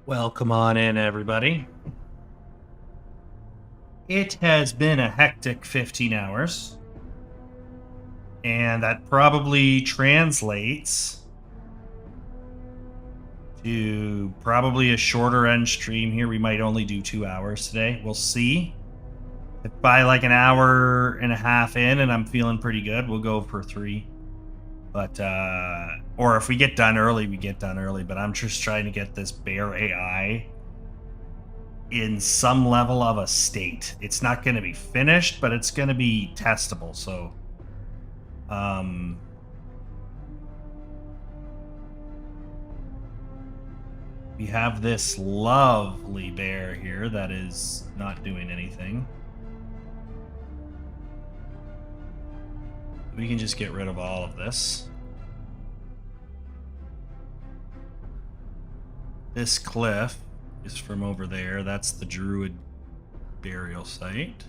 Welcome on in, everybody. It has been a hectic 15 hours, and that probably translates to probably a shorter end stream here. We might only do 2 hours today. We'll see. If by like an hour and a half in and I'm feeling pretty good, we'll go for 3. But, or if we get done early, we get done early. But I'm just trying to get this bear AI in some level of a state. It's not going to be finished, but it's going to be testable. So, we have this lovely bear here that is not doing anything. We can just get rid of all of this. This cliff is from over there. That's the Druid burial site.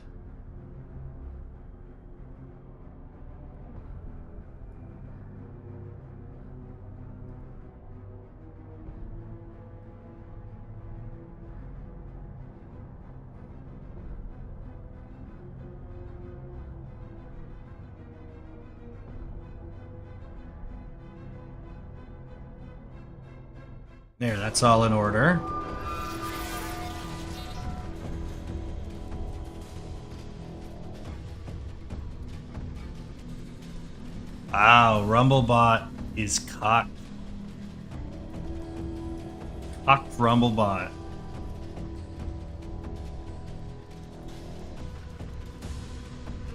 There, that's all in order. Wow, Rumblebot is cocked. Cocked Rumblebot.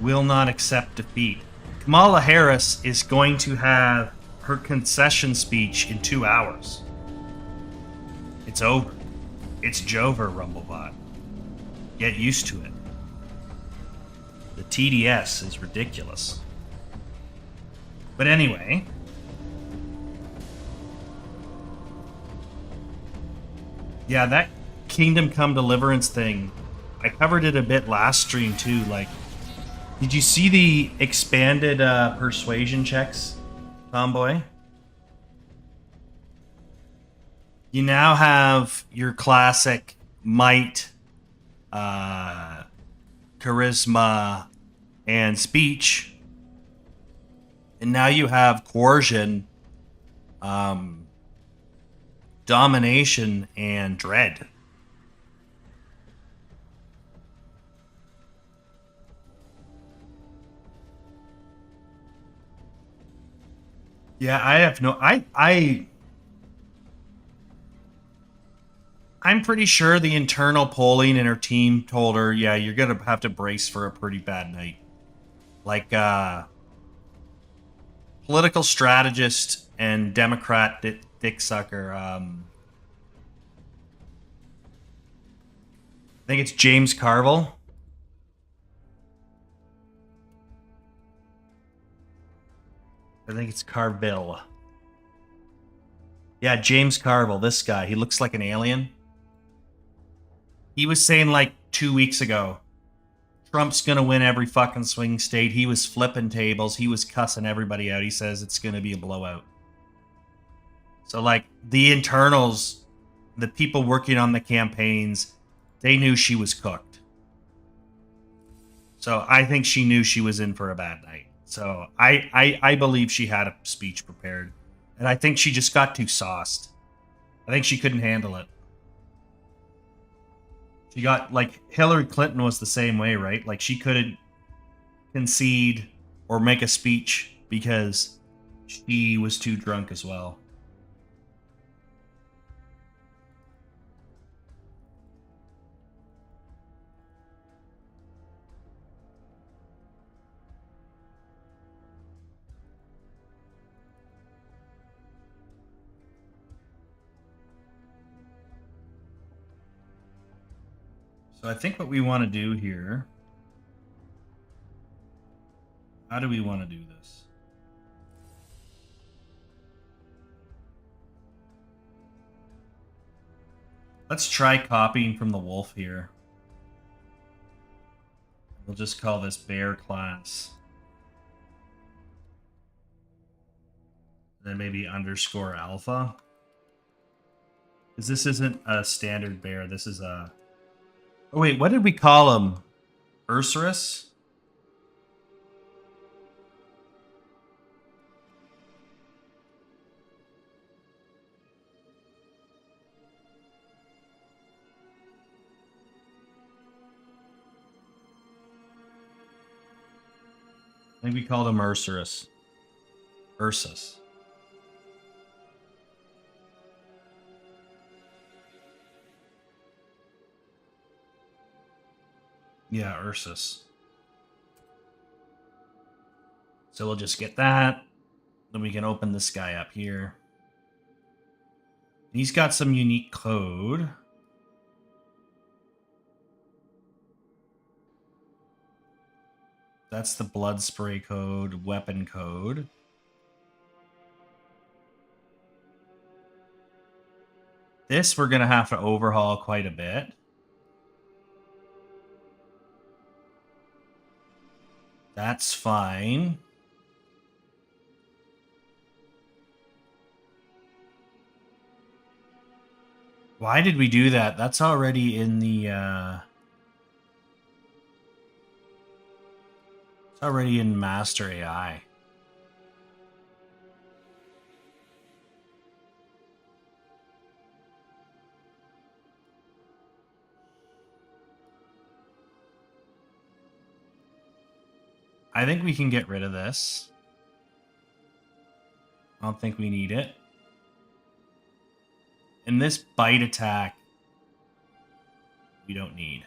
Will not accept defeat. Kamala Harris is going to have her concession speech in 2 hours. It's over. It's Jover, Rumblebot. Get used to it. The TDS is ridiculous. But anyway. Yeah, that Kingdom Come Deliverance thing, I covered it a bit last stream too. Like, did you see the expanded persuasion checks, Tomboy? You now have your classic might, charisma, and speech. And now you have coercion, domination, and dread. Yeah, I have no... I'm pretty sure the internal polling in her team told her, yeah, you're going to have to brace for a pretty bad night. Like, political strategist and Democrat dick sucker, I think it's James Carville. I think it's Carville. Yeah, James Carville, this guy. He looks like an alien. He was saying like 2 weeks ago, Trump's going to win every fucking swing state. He was flipping tables. He was cussing everybody out. He says it's going to be a blowout. So like the internals, the people working on the campaigns, they knew she was cooked. So I think she knew she was in for a bad night. So I believe she had a speech prepared. And I think she just got too sauced. I think she couldn't handle it. She got, like, Hillary Clinton was the same way, right? Like, she couldn't concede or make a speech because she was too drunk as well. So I think what we want to do here... How do we want to do this? Let's try copying from the wolf here. We'll just call this bear class. Then maybe underscore alpha. Because this isn't a standard bear. This is a... Oh, wait, what did we call him? Ursurus? I think we called him Ursurus. Ursus. Yeah, Ursus. So we'll just get that. Then we can open this guy up here. He's got some unique code. That's the blood spray code, weapon code. This we're going to have to overhaul quite a bit. That's fine. Why did we do that? That's already in the... It's already in Master AI. I think we can get rid of this. I don't think we need it. And this bite attack, we don't need.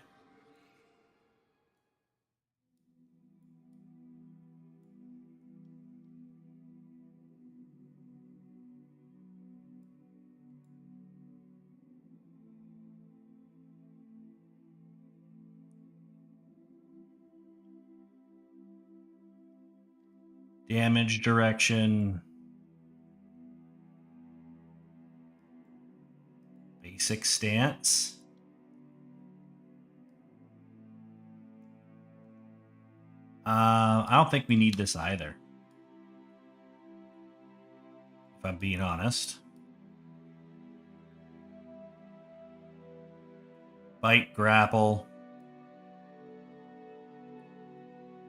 Damage direction. Basic stance. I don't think we need this either. If I'm being honest. Bite, grapple.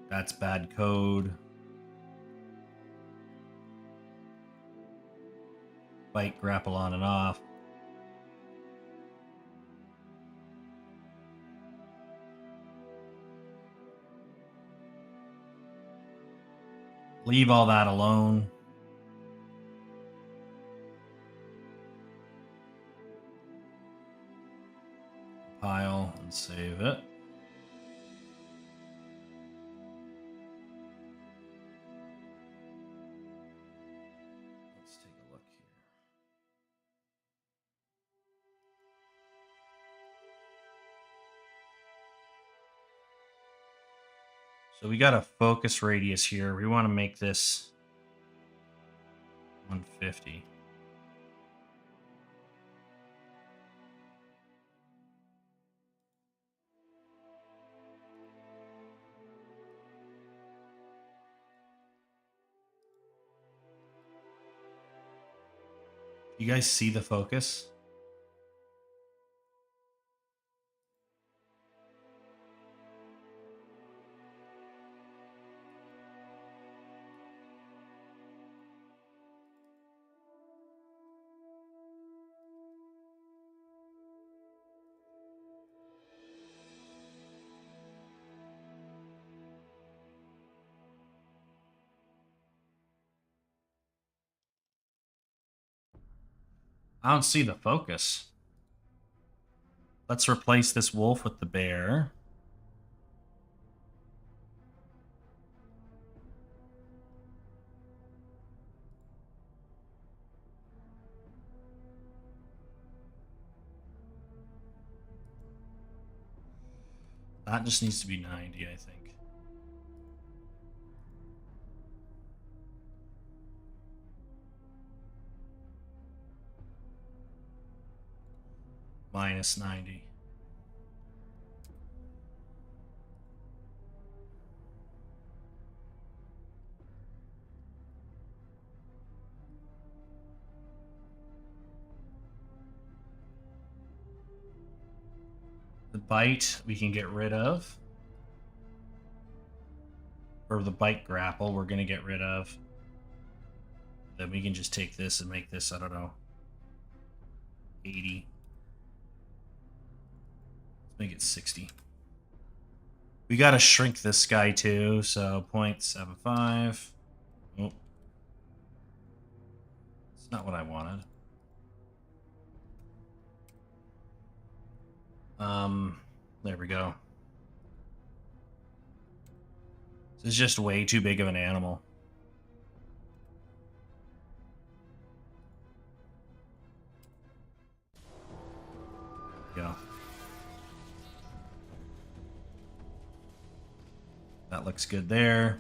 That's bad code. Bite, grapple on and off. Leave all that alone. Compile and save it. Let's take a look here. So we got a focus radius here. We want to make this 150. You guys see the focus? I don't see the focus. Let's replace this wolf with the bear. That just needs to be 90, I think. Minus 90. bite we can get rid of. Or the bite grapple we're going to get rid of. Then we can just take this and make this, I don't know, 80. Let's make it 60. We got to shrink this guy too, so 0.75. Oh. It's not what I wanted. There we go. This is just way too big of an animal. Yeah. That looks good there.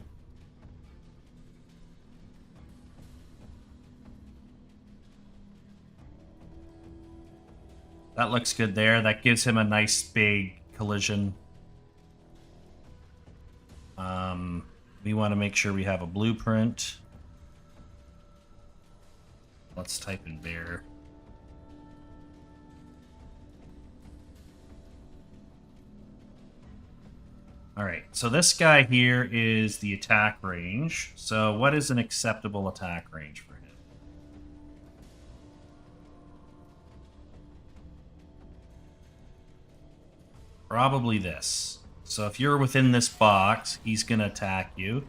That looks good there. That gives him a nice big collision. We want to make sure we have a blueprint. Let's type in bear. All right, so this guy here is the attack range. So what is an acceptable attack range for him? Probably this. So if you're within this box, he's going to attack you.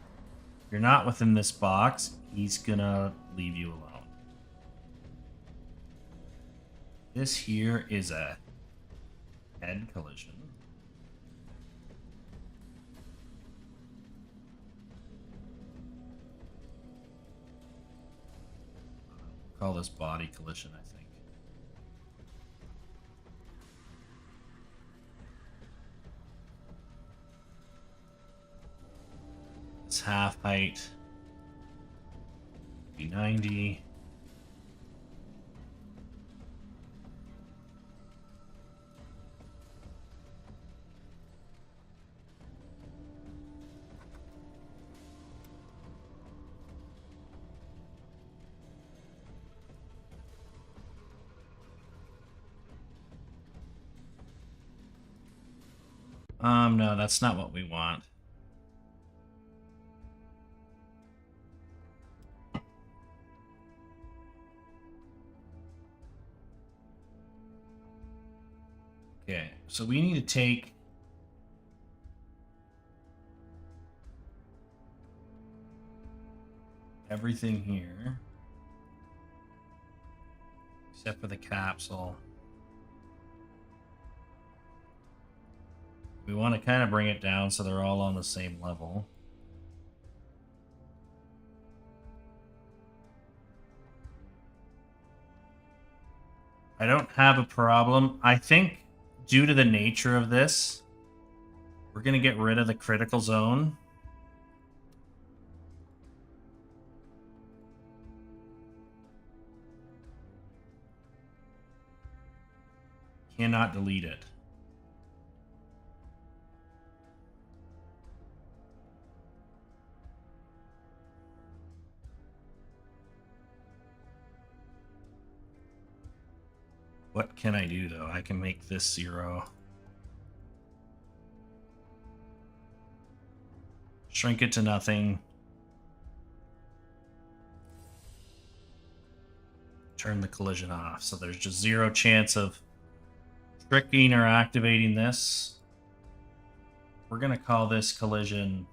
If you're not within this box, he's going to leave you alone. This here is a head collision. Call this body collision, I think. It's half height. Be 90. No, that's not what we want. Okay, so we need to take everything here except for the capsule. We want to kind of bring it down so they're all on the same level. I don't have a problem. I think due to the nature of this, we're going to get rid of the critical zone. Cannot delete it. What can I do, though? I can make this 0. Shrink it to nothing. Turn the collision off. So there's just 0 chance of tricking or activating this. We're going to call this collision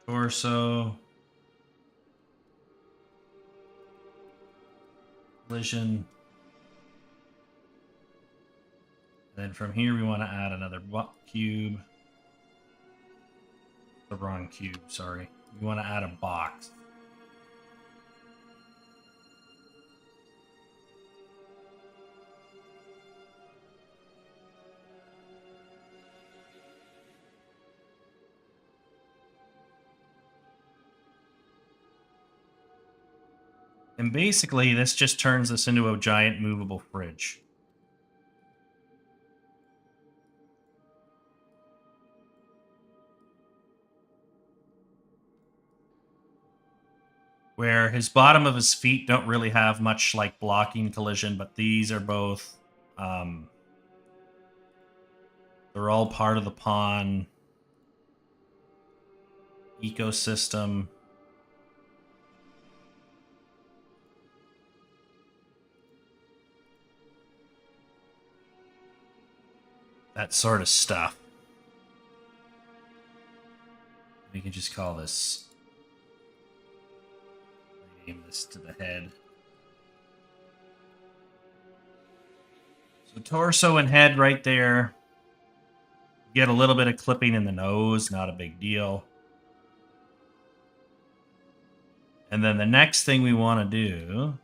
torso, collision. Then from here we want to add another cube. The wrong cube, sorry. We want to add a box. And basically, this just turns this into a giant movable fridge. where his bottom of his feet don't really have much like blocking collision, but these are both they're all part of the pawn ecosystem. That sort of stuff. We can just call this, rename this to the head. So torso and head right there. Get a little bit of clipping in the nose, not a big deal. And then the next thing we want to do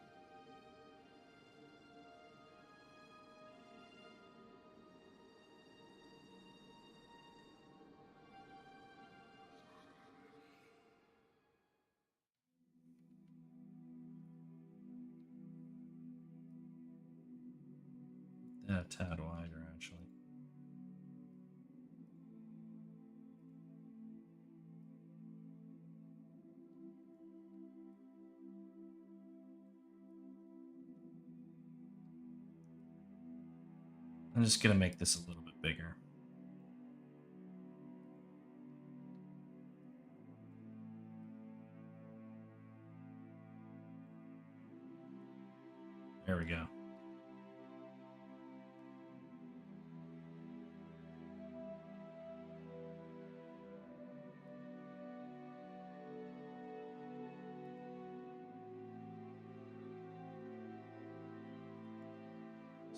a tad wider, actually. I'm just going to make this a little bit bigger. There we go.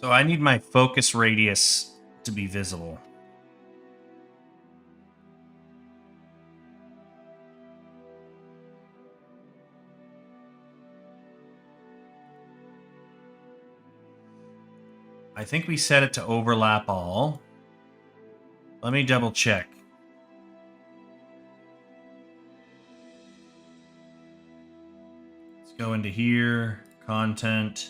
So I need my focus radius to be visible. I think we set it to overlap all. Let me double check. Let's go into here, content,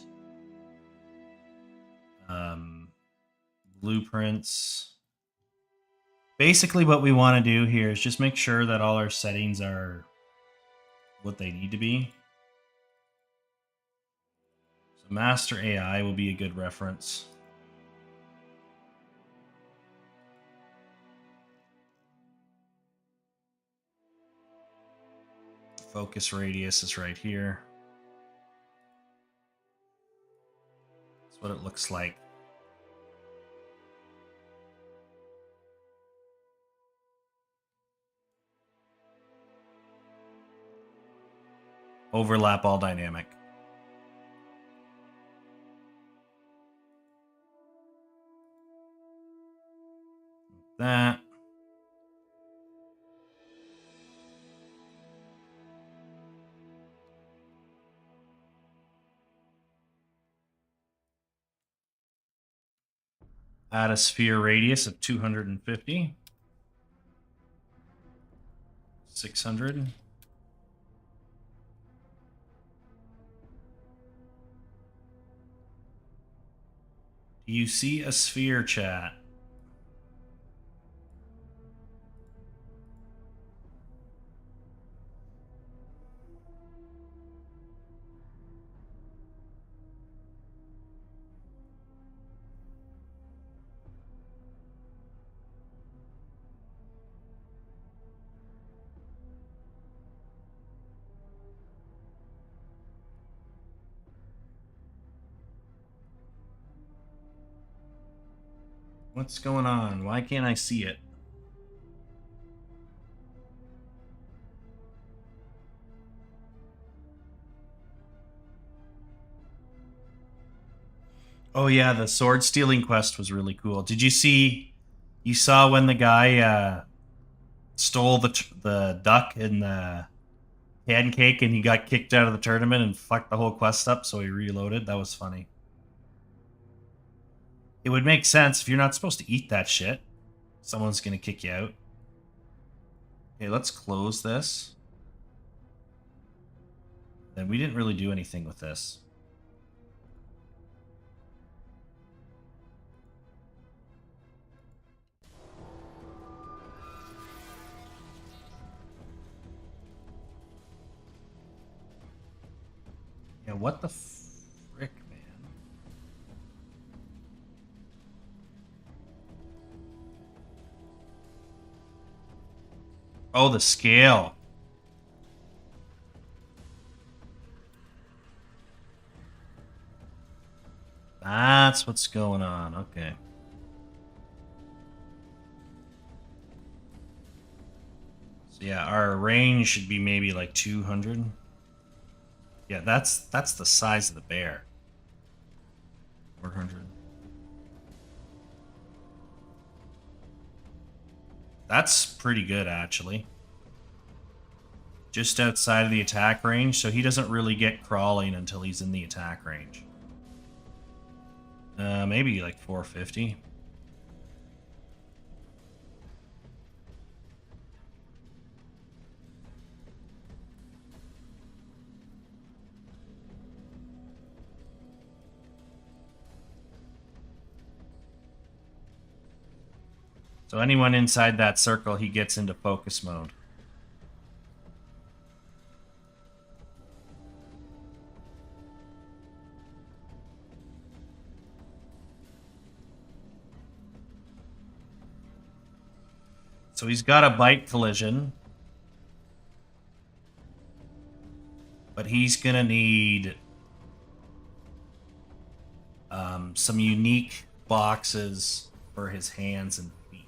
blueprints. Basically what we want to do here is just make sure that all our settings are what they need to be. So master AI will be a good reference. Focus radius is right here. That's what it looks like. Overlap all dynamic. That. Add a sphere radius of 250. 600. Do you see a sphere, chat? What's going on? Why can't I see it? Oh yeah, the sword stealing quest was really cool. Did you see? You saw when the guy stole the duck in the pancake and he got kicked out of the tournament and fucked the whole quest up, so he reloaded. That was funny. It would make sense if you're not supposed to eat that shit. Someone's gonna kick you out. Okay, let's close this. Then we didn't really do anything with this. Yeah, what the frick, man? Oh, the scale. That's what's going on. Okay. So yeah, our range should be maybe like 200. Yeah, that's the size of the bear. 400. That's pretty good, actually. Just outside of the attack range, so he doesn't really get crawling until he's in the attack range. Maybe like 450. So anyone inside that circle, he gets into focus mode. So he's got a bite collision. But he's going to need some unique boxes for his hands and feet.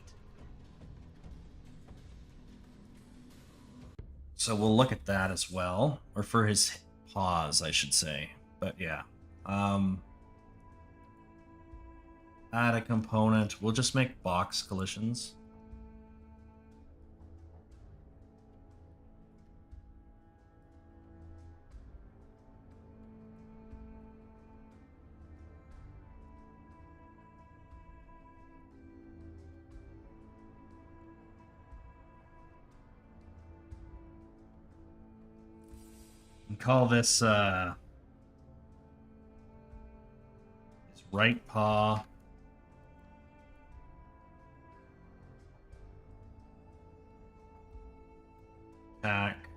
So we'll look at that as well. Or for his paws, I should say. But yeah. Add a component. We'll just make box collisions. And call this his right paw. Attack.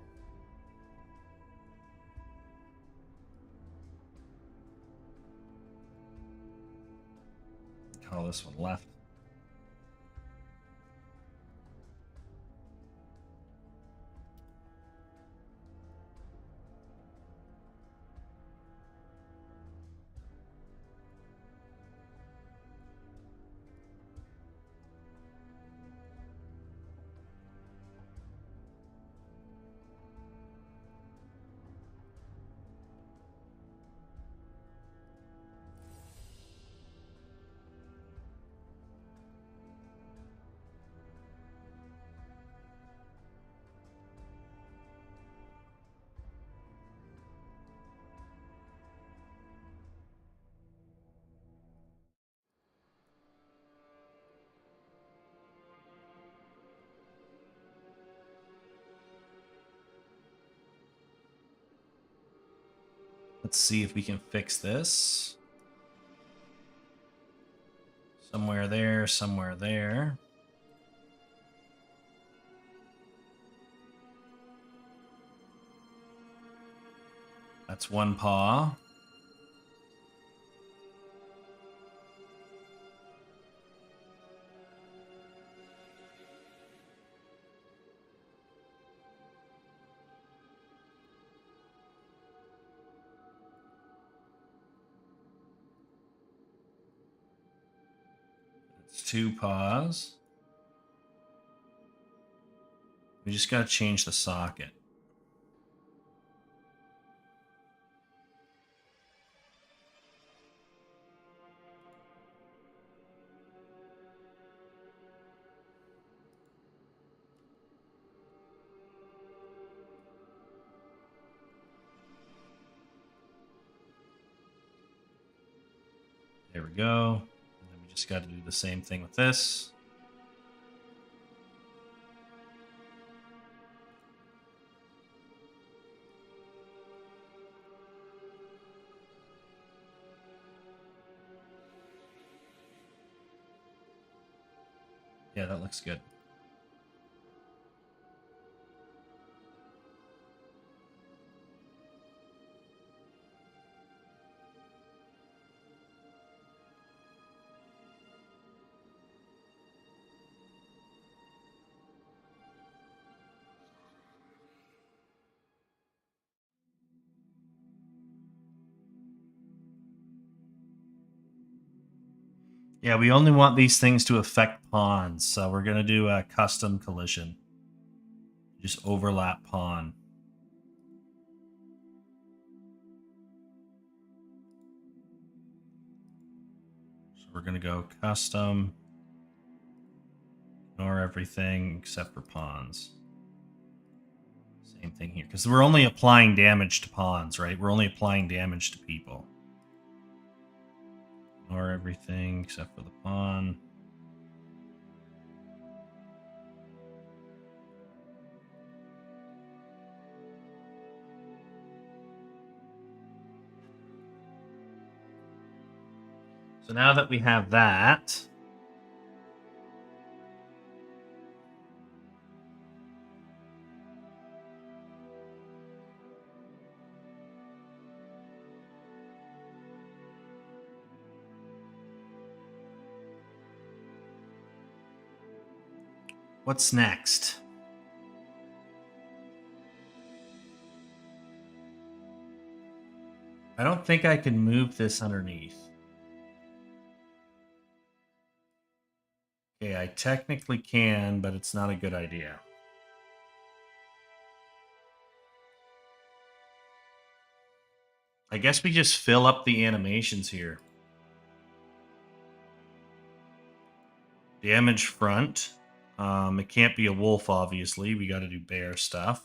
Call this one left. Let's see if we can fix this. Somewhere there, somewhere there. That's one paw. That's two paws. We just gotta change the socket. There we go. And then we just got to do the same thing with this. Yeah, that looks good. Yeah, we only want these things to affect pawns, so we're going to do a custom collision. Just overlap pawn. So we're going to go custom. Ignore everything except for pawns. Same thing here, because we're only applying damage to pawns, right? We're only applying damage to people. Ignore everything except for the pawn. So now that we have that, what's next? I don't think I can move this underneath. Okay, I technically can, but it's not a good idea. I guess we just fill up the animations here. Damage front. It can't be a wolf, obviously. We got to do bear stuff.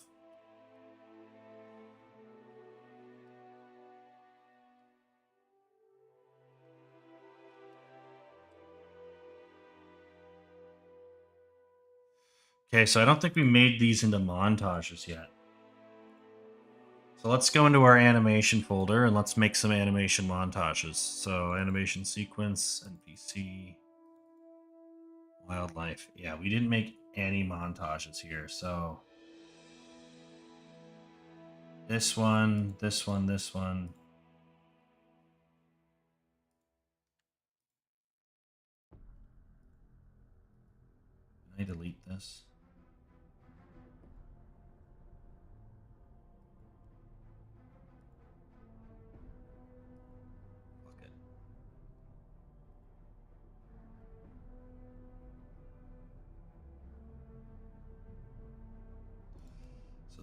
Okay, so I don't think we made these into montages yet. So let's go into our animation folder and let's make some animation montages. So animation sequence, NPC, wildlife. Yeah, we didn't make any montages here. So this one, this one, this one. Can I delete this?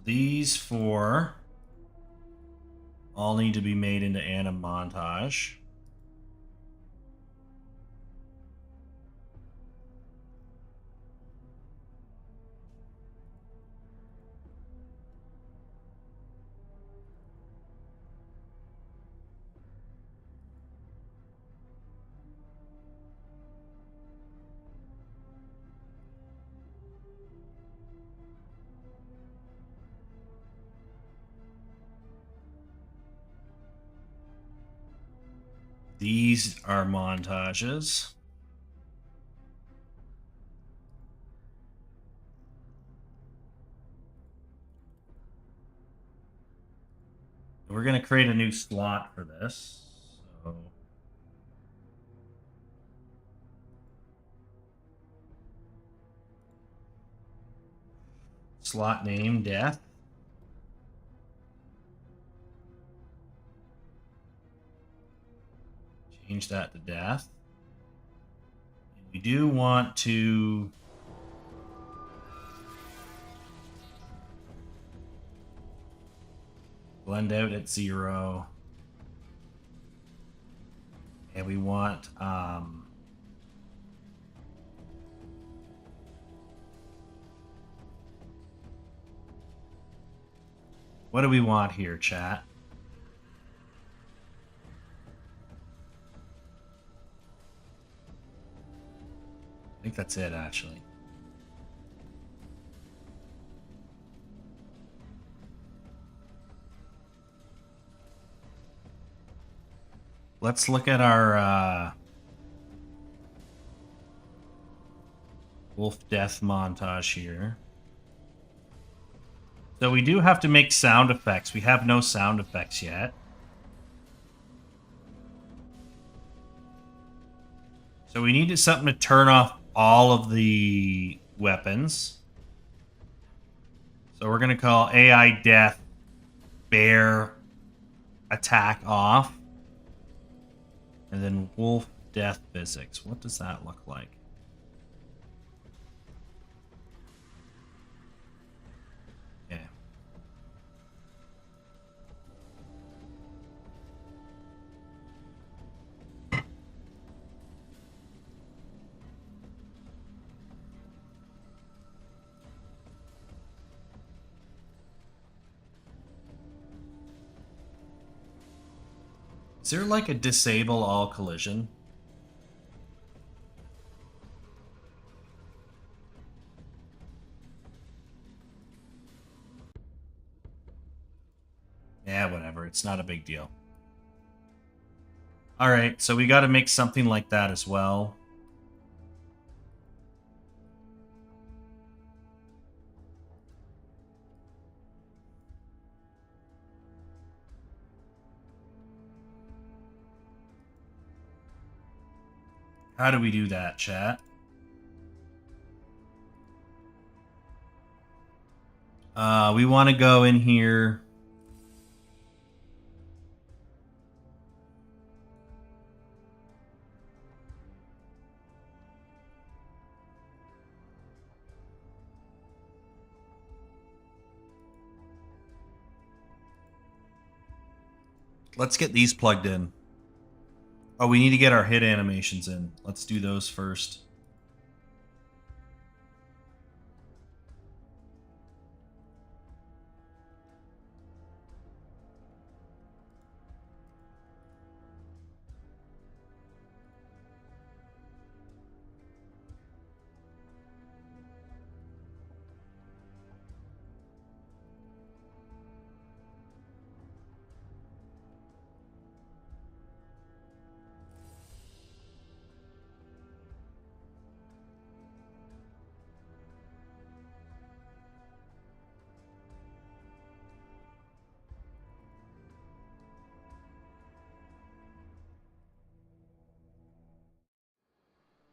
These four all need to be made into anim montage. These are montages. We're going to create a new slot for this. So slot name death. Change that to death. And we do want to blend out at 0. And we want what do we want here, chat? I think that's it, actually. Let's look at our wolf death montage here. So we do have to make sound effects. We have no sound effects yet. So we needed something to turn off all of the weapons. So we're going to call AI death bear attack off. And then wolf death physics. What does that look like? Yeah. Is there like a disable all collision? Yeah, whatever. It's not a big deal. All right, so we got to make something like that as well. How do we do that, chat? We want to go in here. Let's get these plugged in. Oh, we need to get our hit animations in. Let's do those first.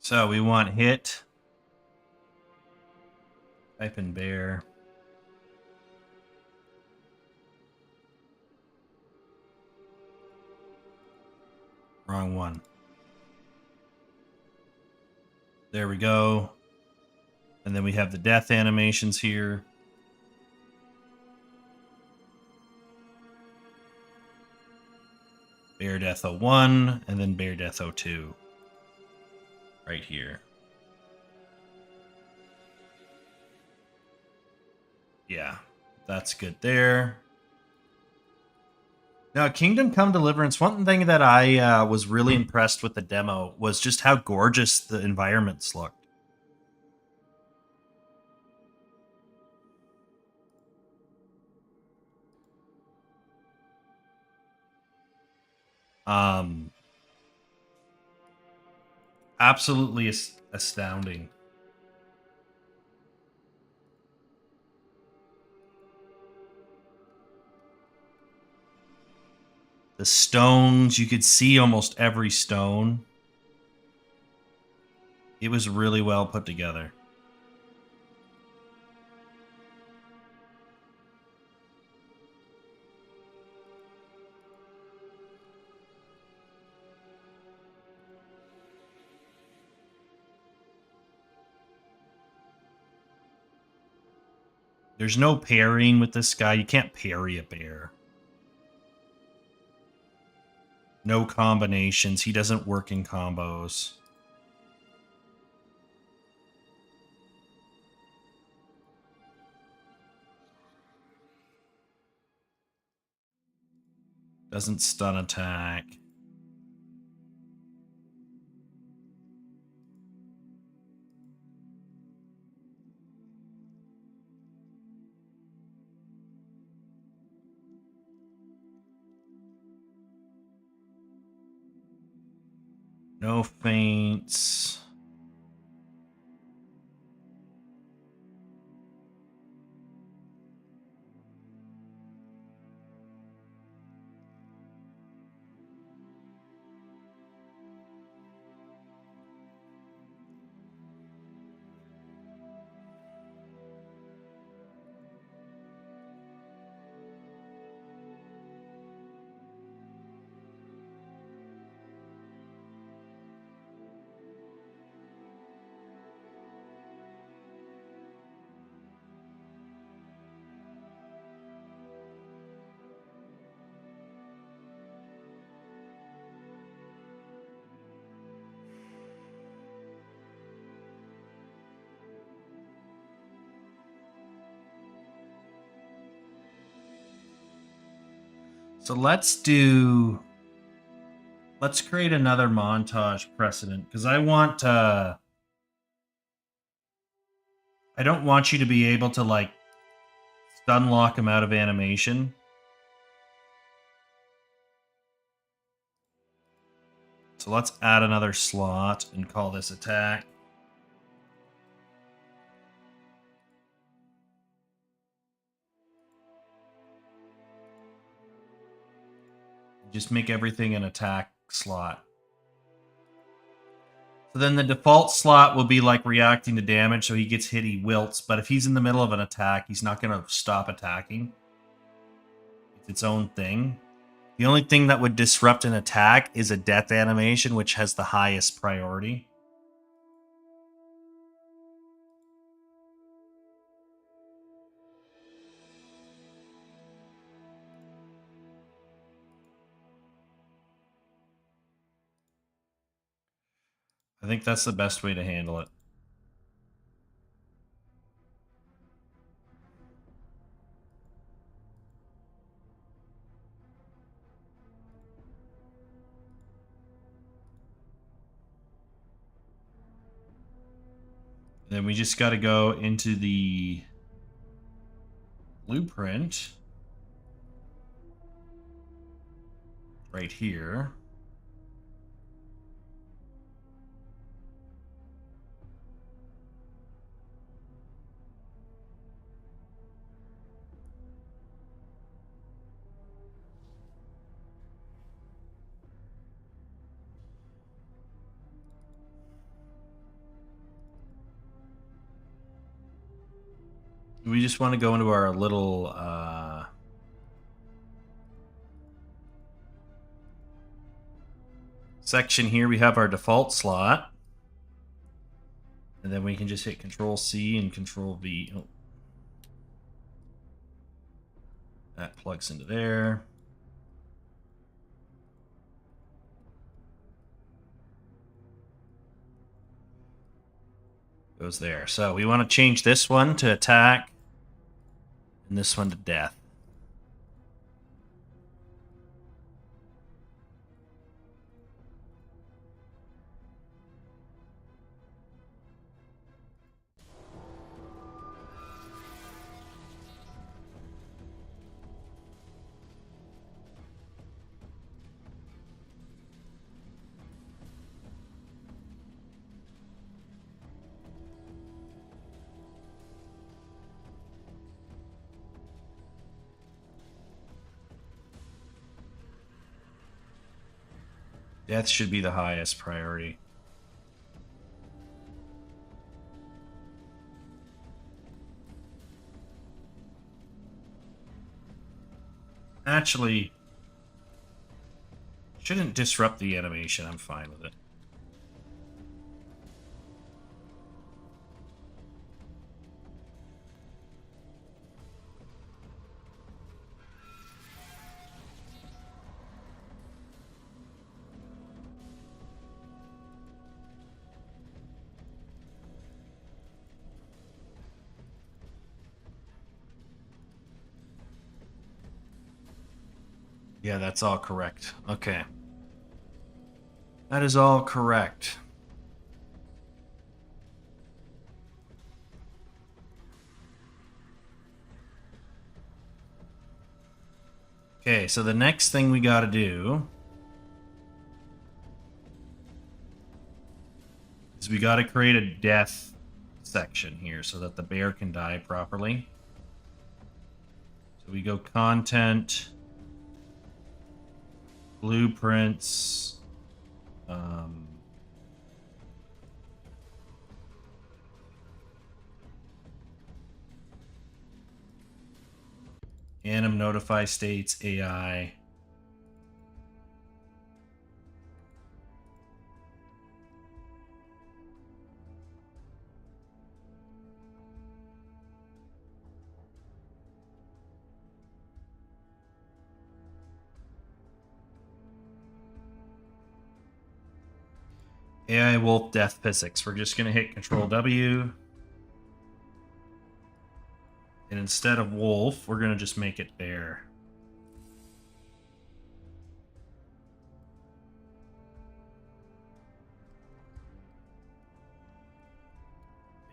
So we want hit. Type in bear. Wrong one. There we go. And then we have the death animations here. Bear Death 01 and then Bear Death 02. Right here. Yeah, that's good there. Now, Kingdom Come Deliverance, one thing that I was really impressed with the demo was just how gorgeous the environments looked. Absolutely astounding. The stones, you could see almost every stone. It was really well put together. There's no parrying with this guy. You can't parry a bear. No combinations. He doesn't work in combos. Doesn't stun attack. No feints. So let's create another montage precedent, because I don't want you to be able to like stun lock him out of animation. So let's add another slot and call this attack. Just make everything an attack slot. So then the default slot will be like reacting to damage, so he gets hit, he wilts. But if he's in the middle of an attack, he's not going to stop attacking. It's its own thing. The only thing that would disrupt an attack is a death animation, which has the highest priority. I think that's the best way to handle it. Then we just got to go into the blueprint right here. We just want to go into our little section here. We have our default slot. And then we can just hit Control C and Control V. Oh. That plugs into there. Goes there. So we want to change this one to attack and this one to death. Death should be the highest priority. Actually, shouldn't disrupt the animation. I'm fine with it. Yeah, that's all correct. Okay. That is all correct. Okay, so the next thing we got to do is we got to create a death section here so that the bear can die properly. So we go content, blueprints, anim notify states AI. AI wolf death physics. We're just going to hit Control W. And instead of wolf, we're going to just make it bear.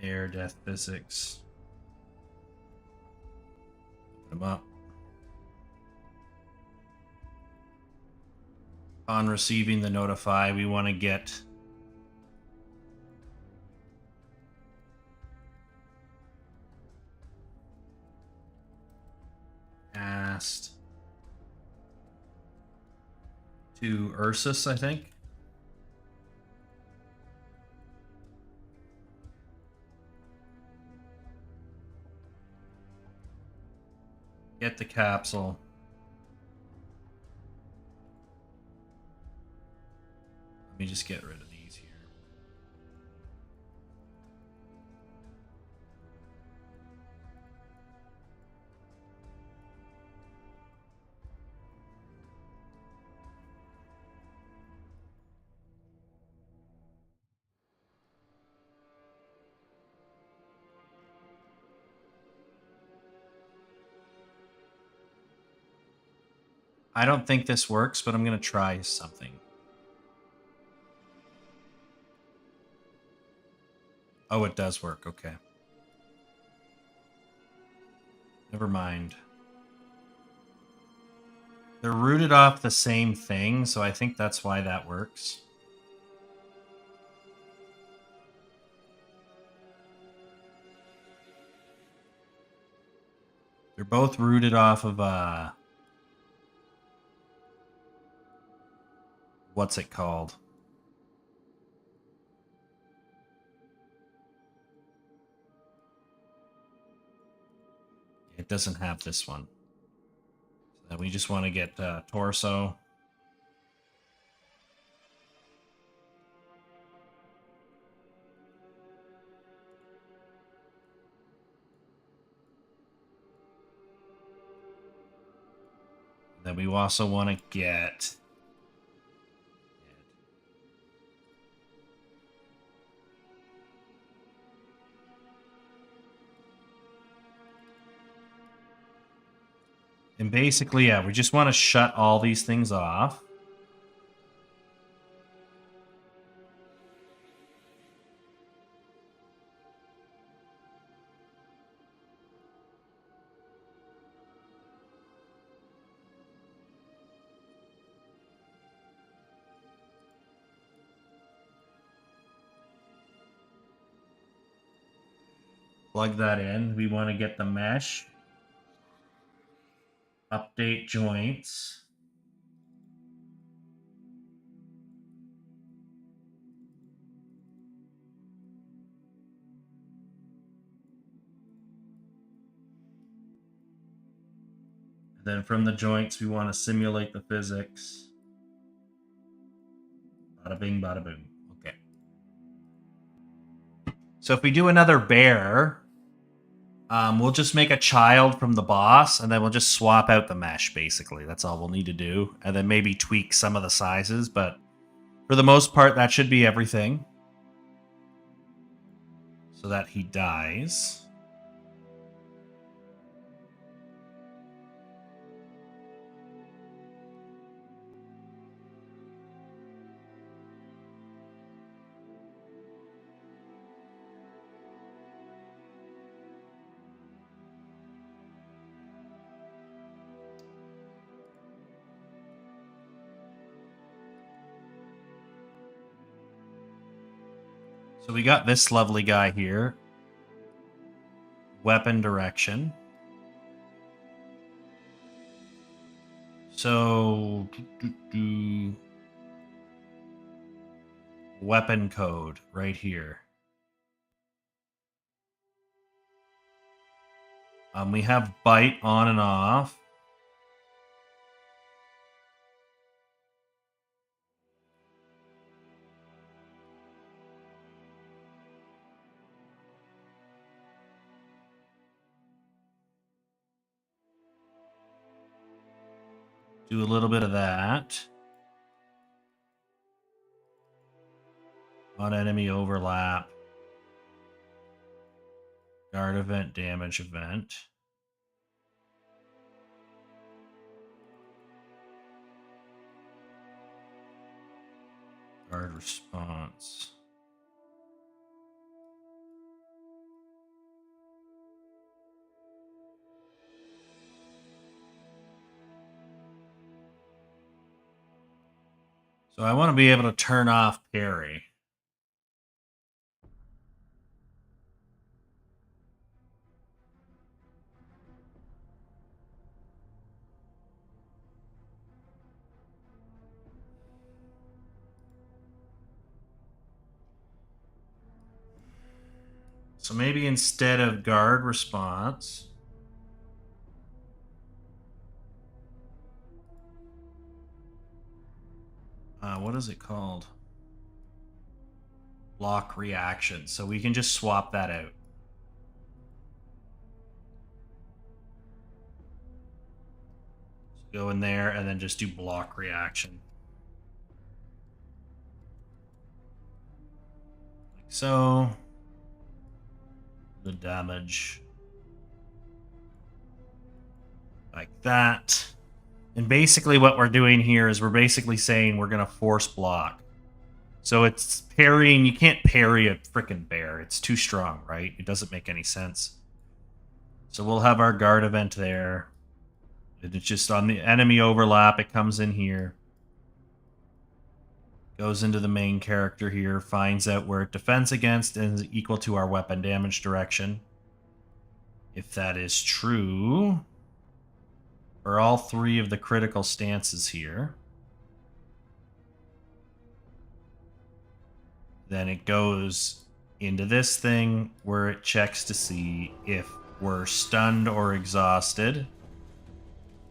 Air death physics. Open them up. On receiving the notify, we want to get asked to Ursus, I think. Get the capsule. Let me just get rid of these here. I don't think this works, but I'm going to try something. Oh, it does work. Okay. Never mind. They're rooted off the same thing, so I think that's why that works. They're both rooted off of, what's it called? It doesn't have this one. So we just want to get torso. Then we also want to get and basically, yeah, we just want to shut all these things off. Plug that in. We want to get the mesh. Update joints. And then from the joints, we want to simulate the physics. Bada bing, bada boom. Okay. So if we do another bear, we'll just make a child from the boss, and then we'll just swap out the mesh, basically. That's all we'll need to do. And then maybe tweak some of the sizes, but for the most part, that should be everything. So that he dies. So we got this lovely guy here. Weapon direction. So, weapon code right here. We have bite on and off. Do a little bit of that. On enemy overlap. Guard event, damage event. Guard response. So I want to be able to turn off parry. So maybe instead of guard response, what is it called? Block reaction. So we can just swap that out. So go in there and then just do block reaction. Like so. The damage. Like that. And basically what we're doing here is we're basically saying we're going to force block. So it's parrying. You can't parry a frickin' bear. It's too strong, right? It doesn't make any sense. So we'll have our guard event there. It's just on the enemy overlap. It comes in here. Goes into the main character here. Finds out where it defends against and is equal to our weapon damage direction. If that is true, for all three of the critical stances here, then it goes into this thing where it checks to see if we're stunned or exhausted.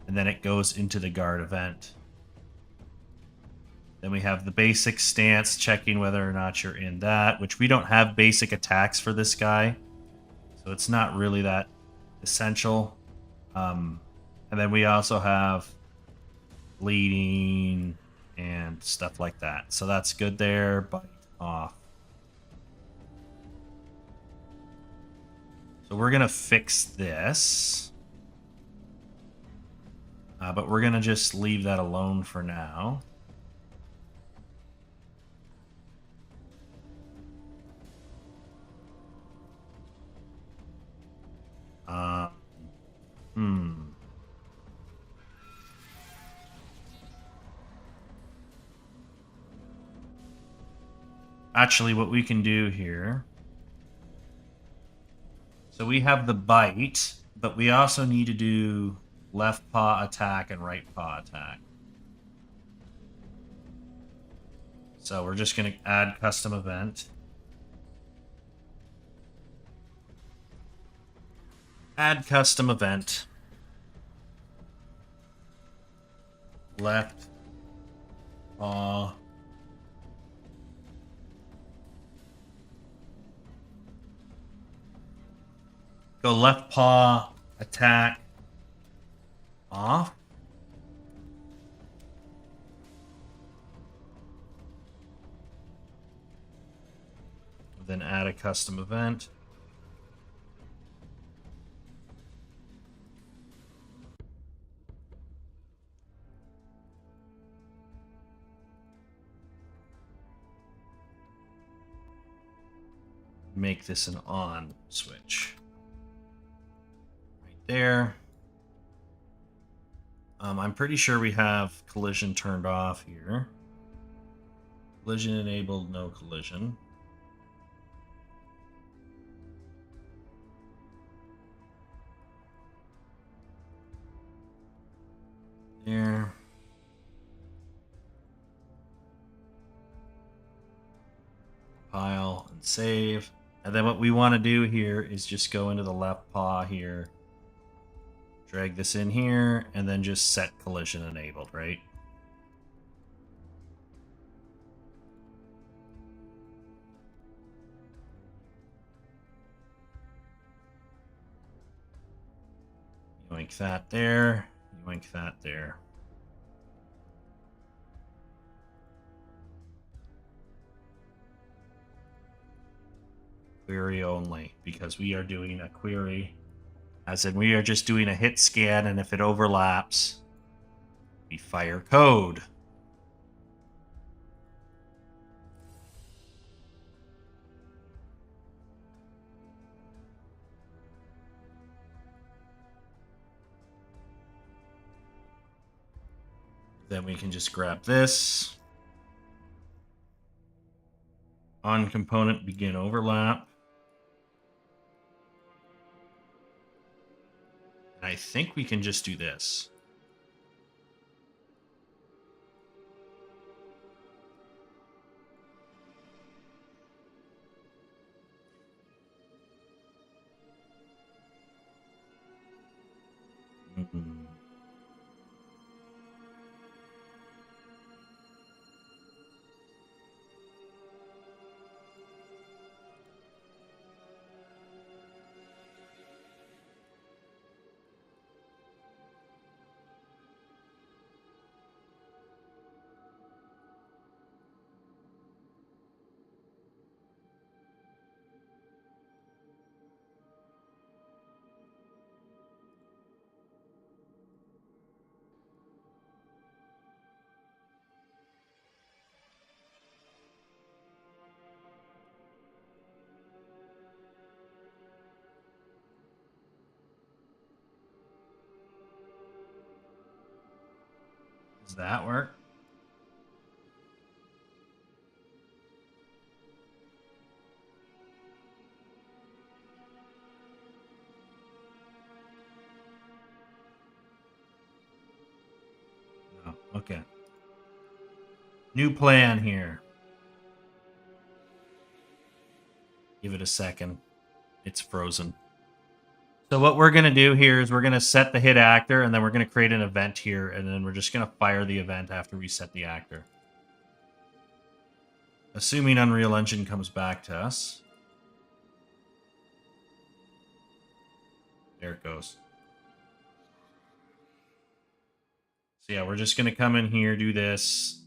And then it goes into the guard event. Then we have the basic stance, checking whether or not you're in that, which we don't have basic attacks for this guy. So it's not really that essential. And then we also have bleeding and stuff like that. So that's good there. Bite off. So we're going to fix this. But we're going to just leave that alone for now. Actually, what we can do here... So we have the bite, but we also need to do left paw attack and right paw attack. So we're just going to add custom event. Add custom event. Left paw. Go left paw attack off. Then add a custom event. Make this an on switch. Right there. I'm pretty sure we have collision turned off here. Collision enabled, no collision. There. Pile and save. And then what we want to do here is just go into the left paw here. Drag this in here, and then just set collision enabled, right? Yoink that there. Yoink that there. Query only, because we are doing a query. As in, we are just doing a hit scan, and if it overlaps, we fire code. Then we can just grab this. On component begin overlap. I think we can just do this. Mm-hmm. Does that work? No. Okay. New plan here. Give it a second. It's frozen. So what we're going to do here is we're going to set the hit actor, and then we're going to create an event here, and then we're just going to fire the event after we set the actor. Assuming Unreal Engine comes back to us. There it goes. So yeah, we're just going to come in here, do this,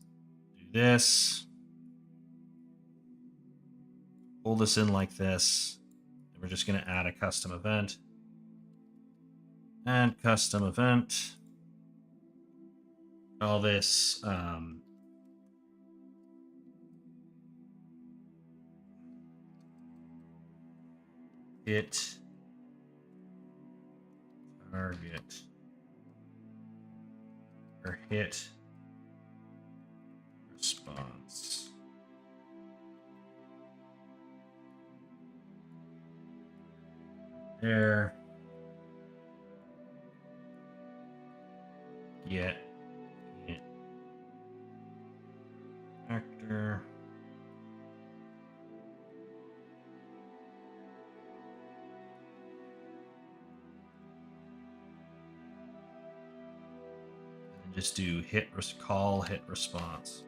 pull this in like this. And we're just going to add a custom event. Add custom event. Call this hit target or hit response. There. Get hit actor. And just do call hit response.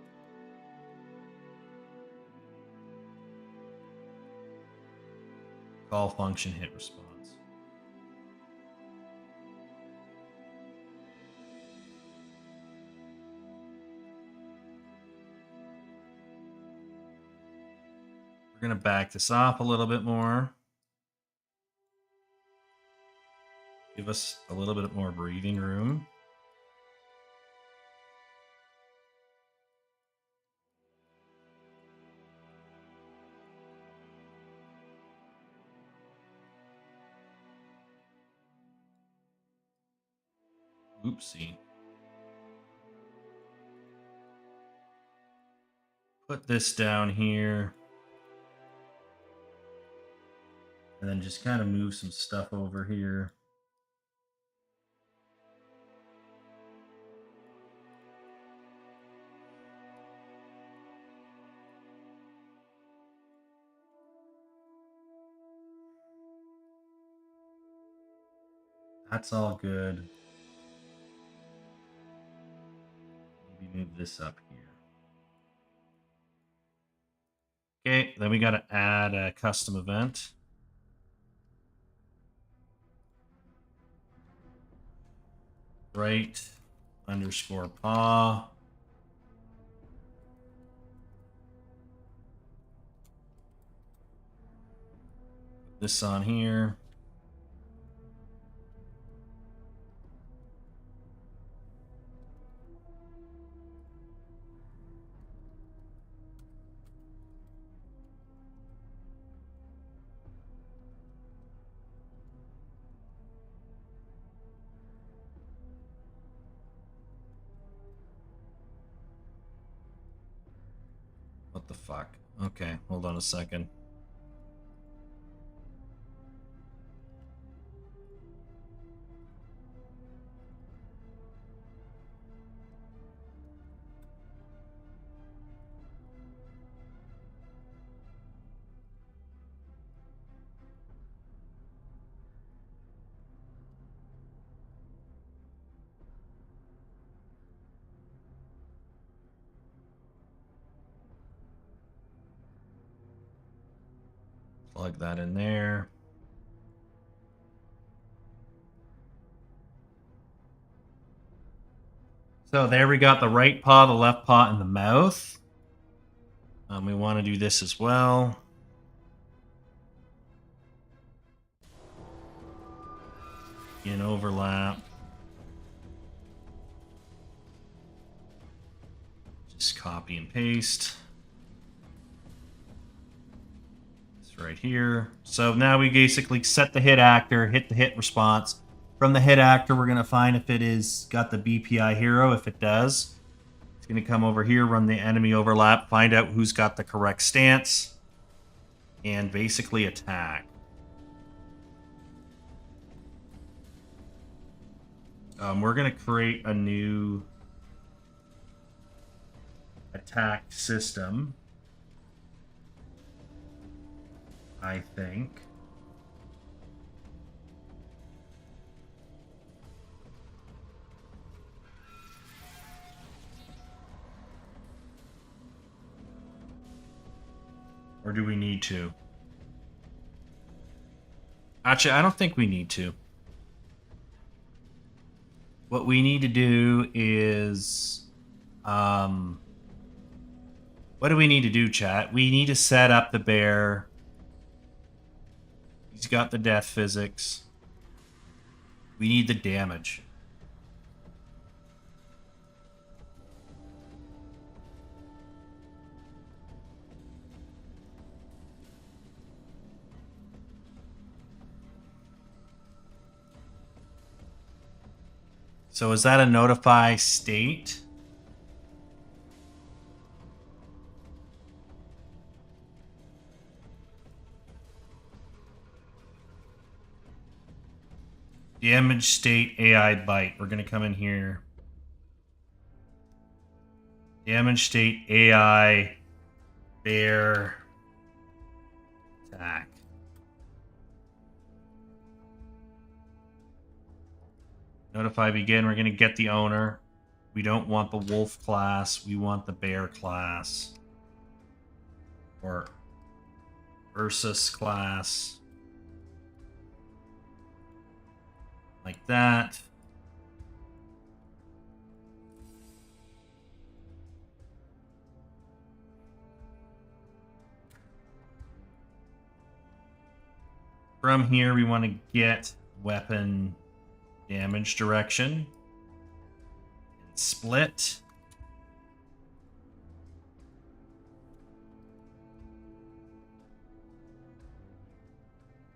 Call function hit response. We're going to back this off a little bit more. Give us a little bit more breathing room. Oopsie. Put this down here. And then just kind of move some stuff over here. That's all good. Maybe move this up here. Okay, then we got to add a custom event. Right underscore paw. Put this on here. What the fuck? Okay, hold on a second. Plug that in there. So there we got the right paw, the left paw, and the mouth. We want to do this as well. In overlap. Just copy and paste. It's right here. So now we basically set the hit actor, hit the hit response. From the hit actor, we're going to find if it is got the BPI hero. If it does, it's going to come over here, run the enemy overlap, find out who's got the correct stance, and basically attack. We're going to create a new attack system, I think. Or do we need to? Actually, I don't think we need to. What we need to do is... what do we need to do, chat? We need to set up the bear. He's got the death physics. We need the damage. So is that a notify state? Damage state AI bite. We're going to come in here. Damage state AI bear attack. Notify begin. We're going to get the owner. We don't want the wolf class. We want the bear class. Or Ursus class. Like that. From here, we want to get weapon damage direction. Split.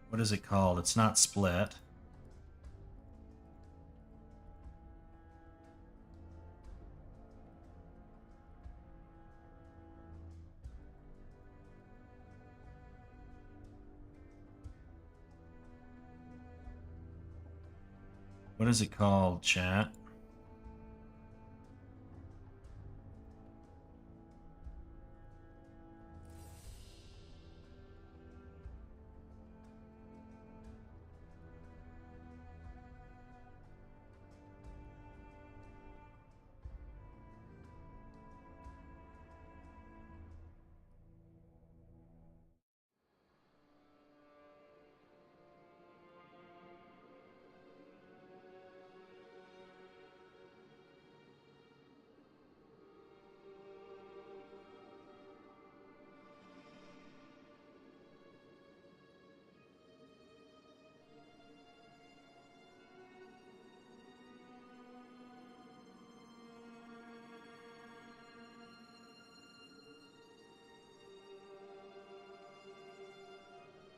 What is it called? It's not split. What is it called, chat?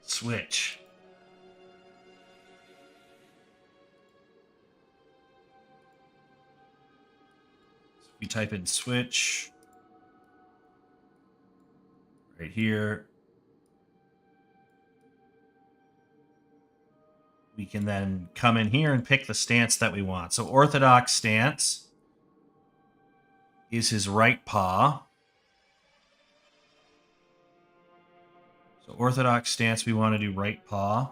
Switch. So if you type in switch, right here. We can then come in here and pick the stance that we want. So orthodox stance is his right paw. So orthodox stance, we want to do right paw.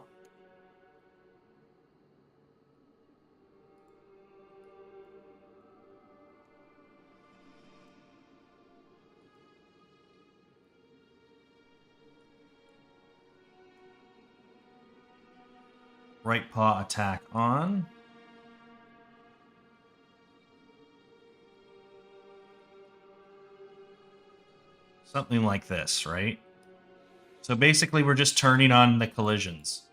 Right paw attack on. Something like this, right? So basically we're just turning on the collisions.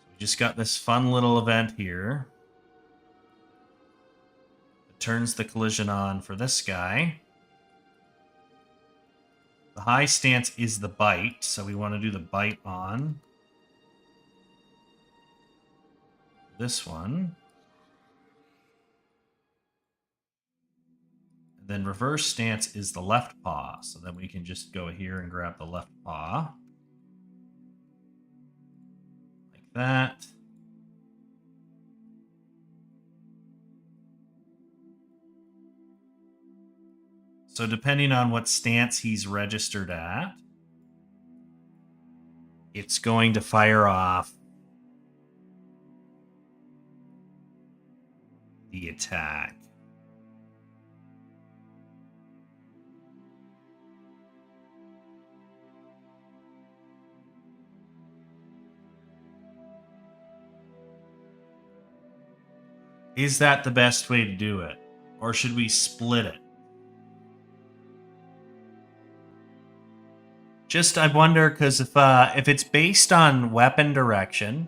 So we just got this fun little event here. It turns the collision on for this guy. The high stance is the bite, so we want to do the bite on. This one. And then reverse stance is the left paw, so then we can just go here and grab the left paw. Like that. So depending on what stance he's registered at, it's going to fire off the attack. Is that the best way to do it? Or should we split it? Just, I wonder, because if it's based on weapon direction,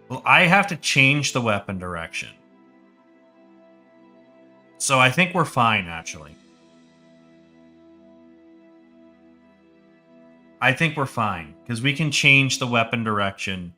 well, I have to change the weapon direction. So I think we're fine, actually. I think we're fine, because we can change the weapon direction.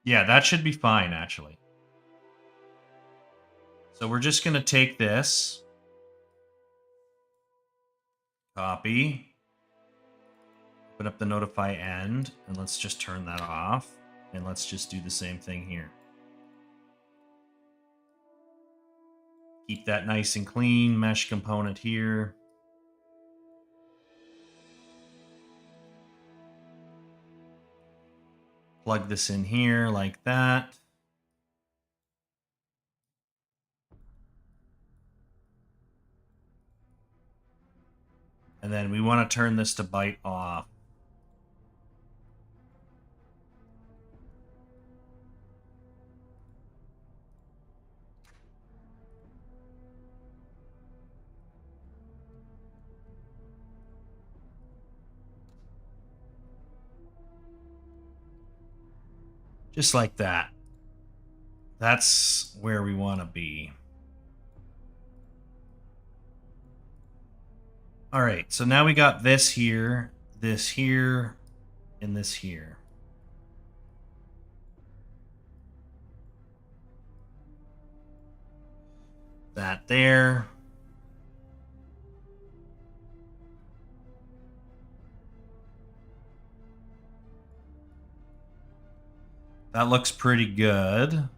Yeah, that should be fine, actually. So we're just going to take this, copy, open up the notify end, and let's just turn that off. And let's just do the same thing here. Keep that nice and clean, mesh component here. Plug this in here like that. And then we want to turn this to bite off. Just like that. That's where we want to be. All right, so now we got this here, and this here. That there. That looks pretty good.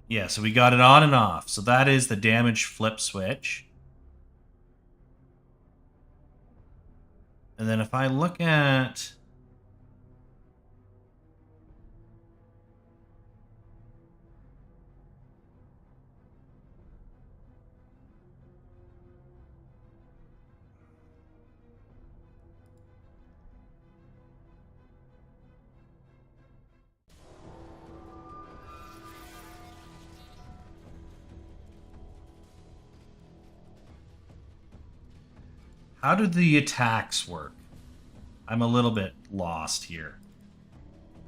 Yeah, so we got it on and off. So that is the damage flip switch. And then if I look at... How do the attacks work? I'm a little bit lost here.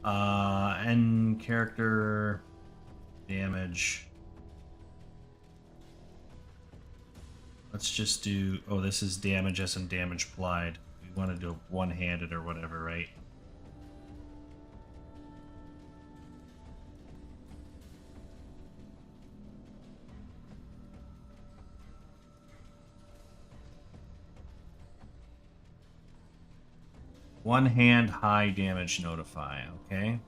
And character damage. Let's just do... Oh, this is damage as in damage applied. We want to do one-handed or whatever, right? One hand high damage notify, okay?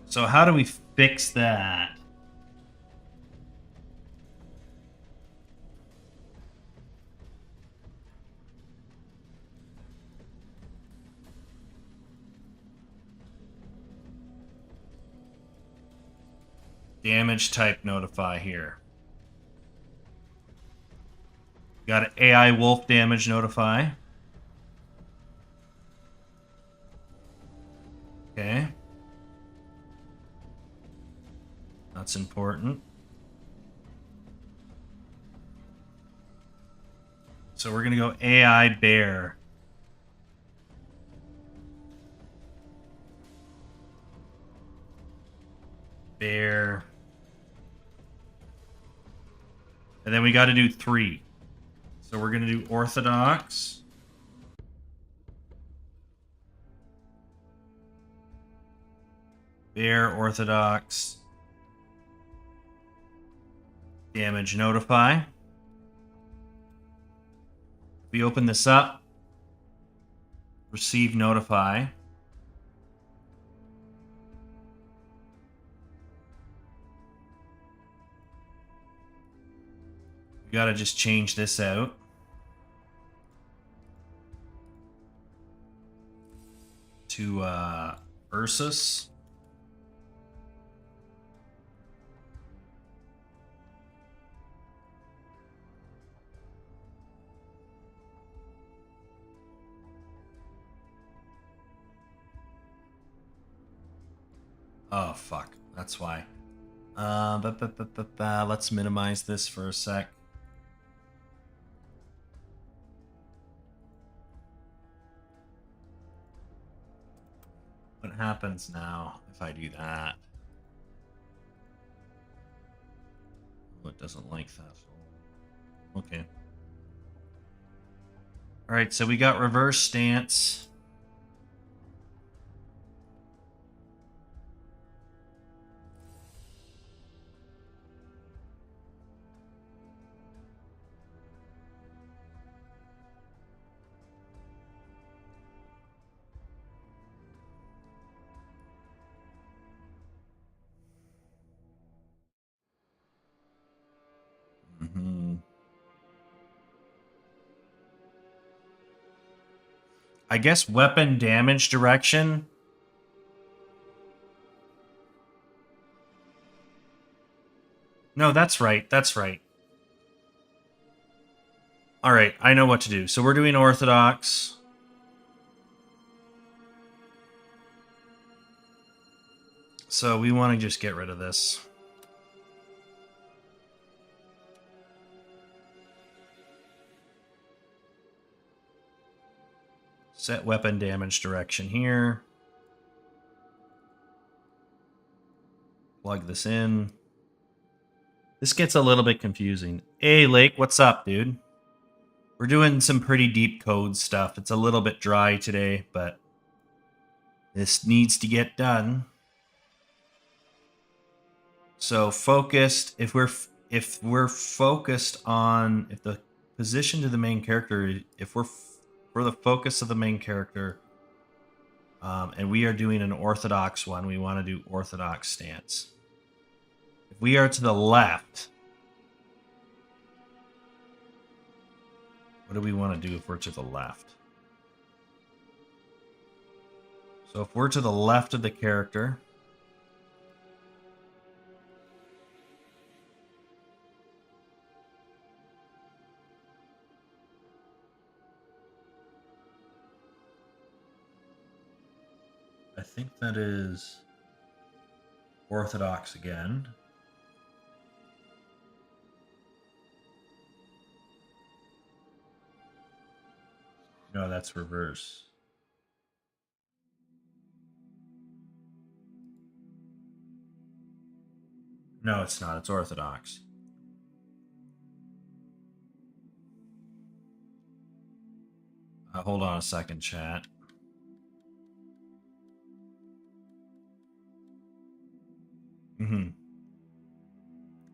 So how do we fix that? Damage type notify here. Got an AI wolf damage notify. Okay. That's important. So we're going to go AI bear. Bear. And then we got to do 3. So we're going to do orthodox. Bear, orthodox. Damage notify. We open this up. Receive notify. We gotta just change this out. To Ursus. Oh, fuck. That's why. Let's minimize this for a sec. What happens now if I do that? Oh, it doesn't like that. Okay. Alright, so we got reverse stance. I guess weapon damage direction. No, that's right. That's right. All right, I know what to do. So we're doing orthodox. So we want to just get rid of this. Set weapon damage direction here. Plug this in. This gets a little bit confusing. Hey, Lake, what's up, dude? We're doing some pretty deep code stuff. It's a little bit dry today, but this needs to get done. So focused, if we're focused on, if the position to the main character, if we're for the focus of the main character, and we are doing an orthodox one, we want to do orthodox stance. If we are to the left, what do we want to do if we're to the left? So if we're to the left of the character, I think that is Orthodox again. No, that's reverse. No, it's not. It's Orthodox. Hold on a second, chat.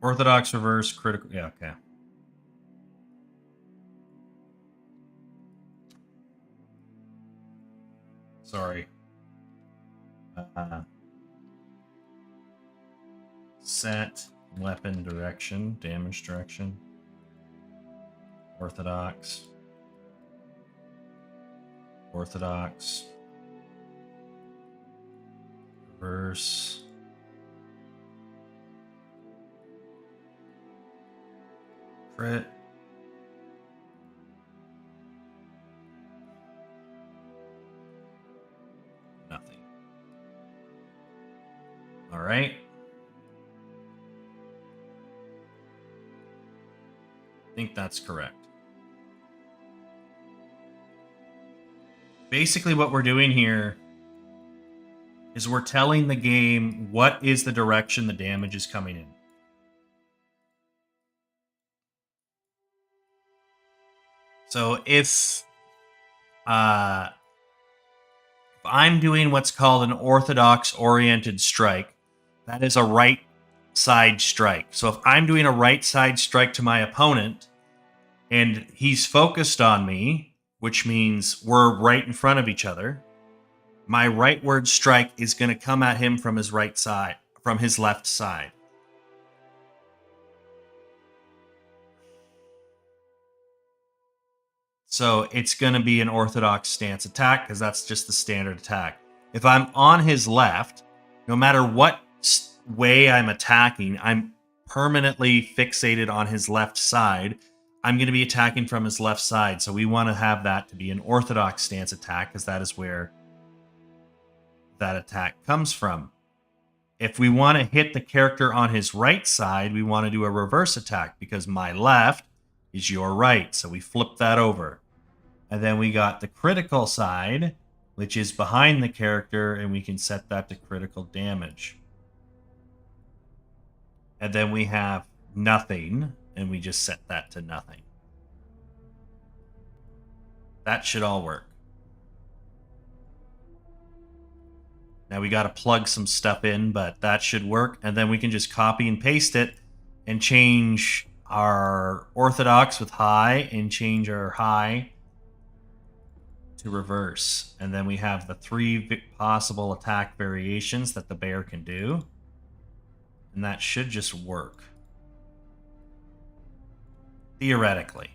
Orthodox, reverse, critical. Yeah, okay. Sorry. Set, weapon direction, damage direction. Orthodox. Orthodox. Reverse. Crit. Nothing. All right. I think that's correct. Basically, what we're doing here is we're telling the game what is the direction the damage is coming in. So if I'm doing what's called an orthodox oriented strike, that is a right side strike. So if I'm doing a right side strike to my opponent and he's focused on me, which means we're right in front of each other, my rightward strike is going to come at him from his right side, from his left side. So it's going to be an orthodox stance attack because that's just the standard attack. If I'm on his left, no matter what way I'm attacking, I'm permanently fixated on his left side. I'm going to be attacking from his left side. So we want to have that to be an orthodox stance attack because that is where that attack comes from. If we want to hit the character on his right side, we want to do a reverse attack because my left is your right. So we flip that over. And then we got the critical side, which is behind the character, and we can set that to critical damage. And then we have nothing, and we just set that to nothing. That should all work. Now we got to plug some stuff in, but that should work. And then we can just copy and paste it and change our orthodox with high and change our high to reverse. And then we have the 3 possible attack variations that the bear can do. And that should just work. Theoretically.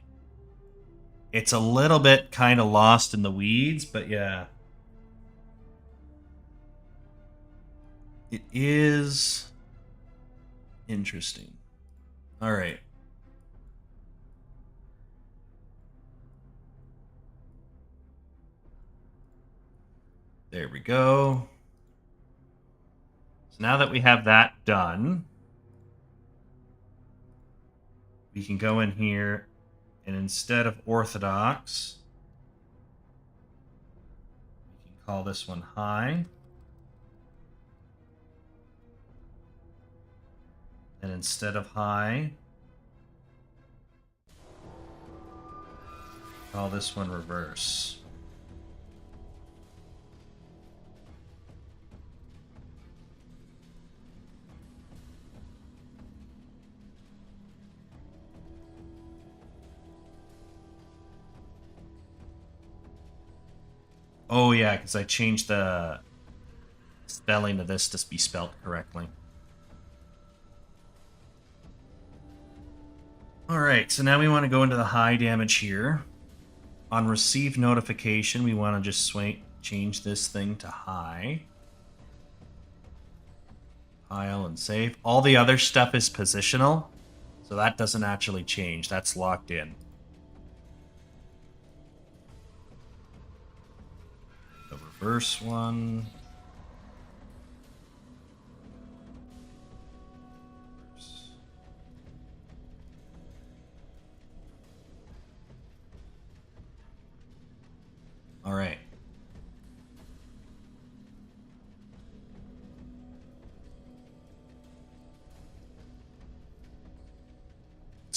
It's a little bit kind of lost in the weeds, but yeah. It is interesting. All right. There we go. So now that we have that done, we can go in here and instead of orthodox, we can call this one high. And instead of high, call this one reverse. Oh yeah, because I changed the spelling of this to be spelled correctly. Alright, so now we want to go into the high damage here. On receive notification, we want to just change this thing to high. Pile and save. All the other stuff is positional, so that doesn't actually change. That's locked in. The reverse one.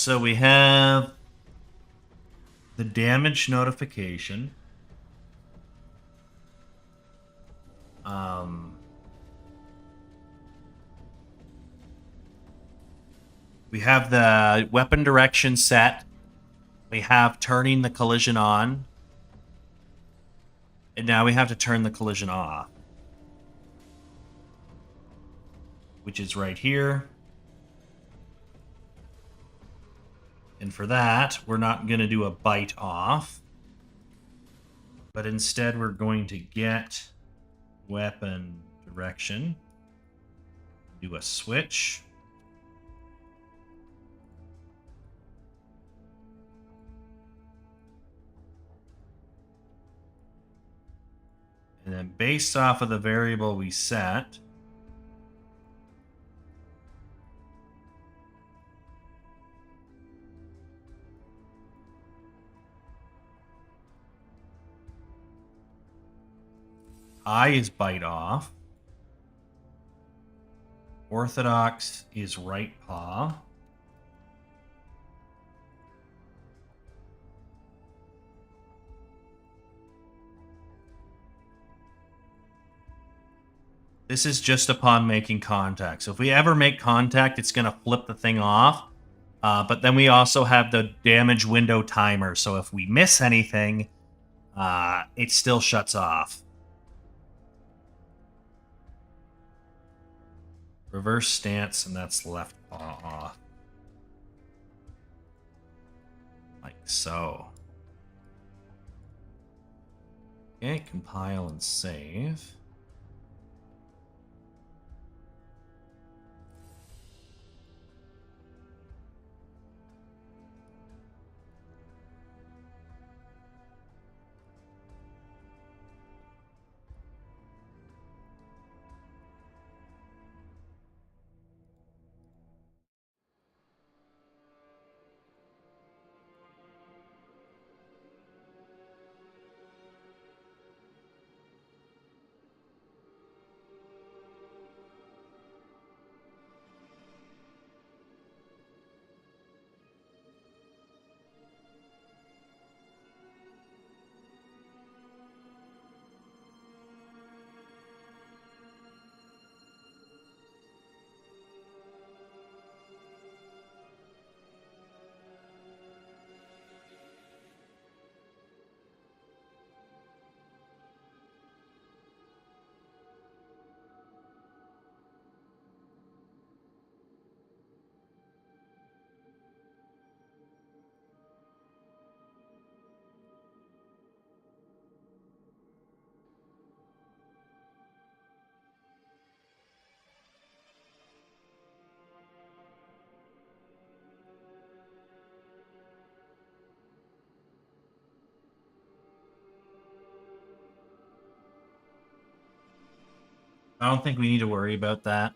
So we have the damage notification. We have the weapon direction set. We have turning the collision on. And now we have to turn the collision off, which is right here. And for that, we're not going to do a bite off, but instead we're going to get weapon direction, do a switch. And then based off of the variable we set, I is bite off, orthodox is right paw, this is just upon making contact. So if we ever make contact, it's going to flip the thing off. But then we also have the damage window timer. So if we miss anything, it still shuts off. Reverse stance, and that's left paw off. Like so. Okay, compile and save. I don't think we need to worry about that.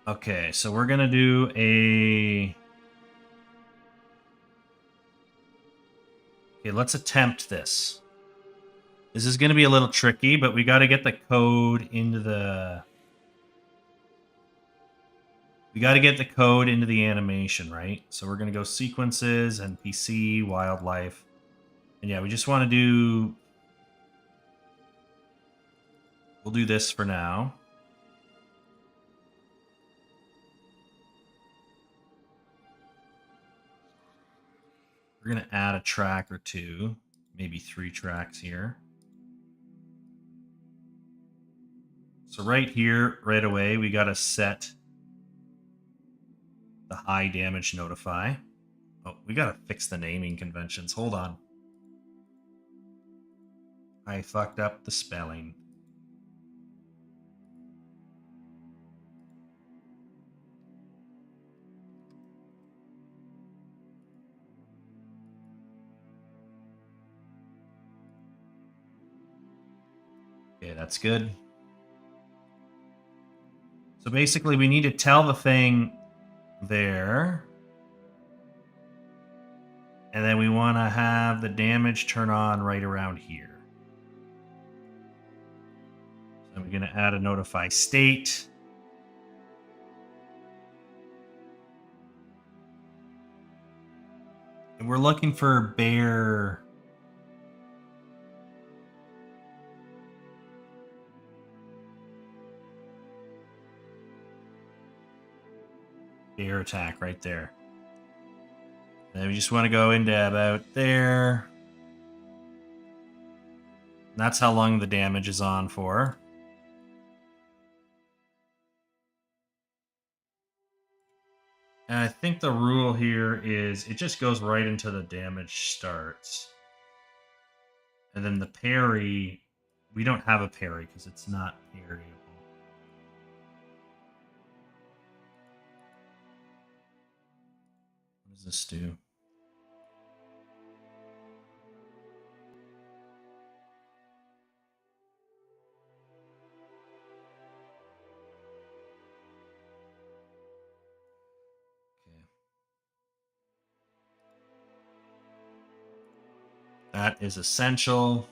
Okay, so we're going to do a... Okay, let's attempt this. This is going to be a little tricky, but we got to get the code into the... We got to get the code into the animation, right? So we're going to go sequences, NPC, wildlife. And yeah, we just want to do... We'll do this for now. We're going to add a track or two, maybe 3 tracks here. So right here, right away, we got to set the high damage notify. Oh, we got to fix the naming conventions. Hold on. I fucked up the spelling. Okay, that's good. So basically, we need to tell the thing there. And then we want to have the damage turn on right around here. So we're going to add a notify state. And we're looking for bear attack right there. And we just want to go into about there. And that's how long the damage is on for. And I think the rule here is it just goes right into the damage starts. And then the parry, we don't have a parry because it's not parryable. What does this do? That is essential.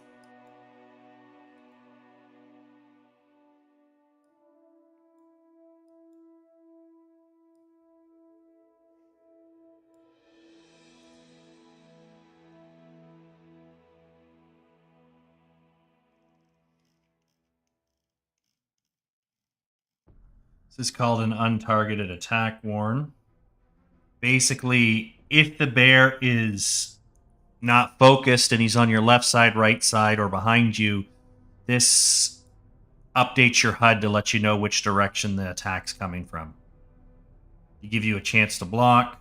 This is called an untargeted attack warn. Basically, if the bear is not focused and he's on your left side, right side, or behind you, this updates your HUD to let you know which direction the attack's coming from. To give you a chance to block.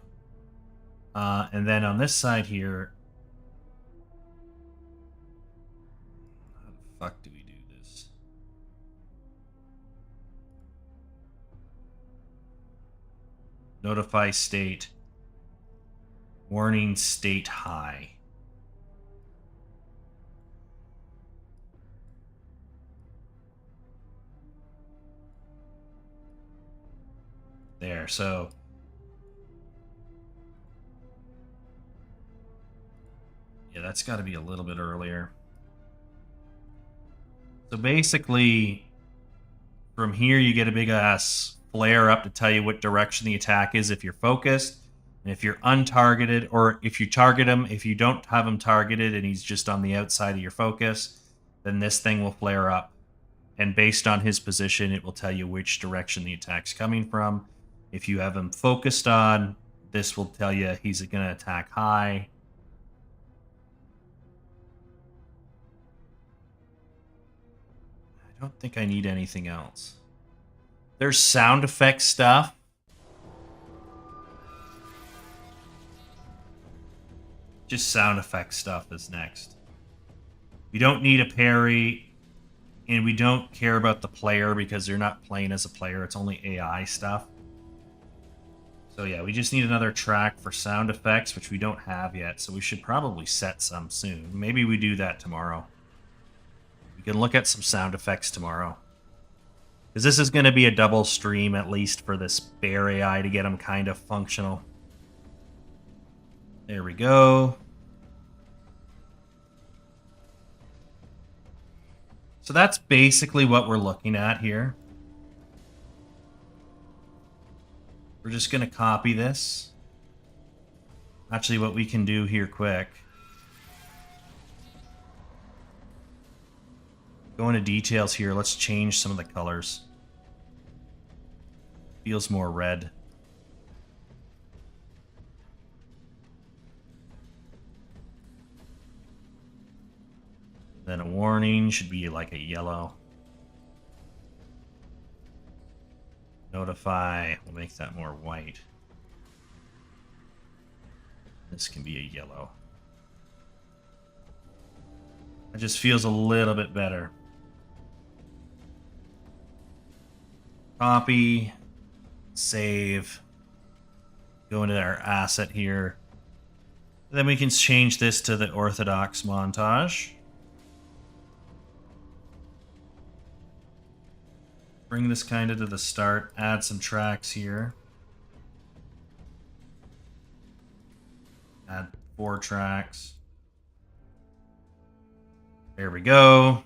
And then on this side here, how the fuck do we do this? Notify state. Warning state high. There, so yeah, that's got to be a little bit earlier. So basically, from here you get a big ass flare up to tell you what direction the attack is if you're focused. And if you're untargeted, or if you target him, if you don't have him targeted and he's just on the outside of your focus, then this thing will flare up. And based on his position, it will tell you which direction the attack's coming from. If you have him focused on, this will tell you he's going to attack high. I don't think I need anything else. There's sound effect stuff. Just sound effect stuff is next. We don't need a parry, and we don't care about the player because they're not playing as a player. It's only AI stuff. So yeah, we just need another track for sound effects, which we don't have yet, so we should probably set some soon. Maybe we do that tomorrow. We can look at some sound effects tomorrow. Because this is going to be a double stream, at least for this bear AI, to get them kind of functional. There we go. So that's basically what we're looking at here. We're just going to copy this. Actually, what we can do here quick. Go into details here. Let's change some of the colors. Feels more red. Then a warning should be like a yellow. Notify, we'll make that more white. This can be a yellow. It just feels a little bit better. Copy, save, go into our asset here. Then we can change this to the orthodox montage. Bring this kind of to the start, add some tracks here. Add 4 tracks. There we go.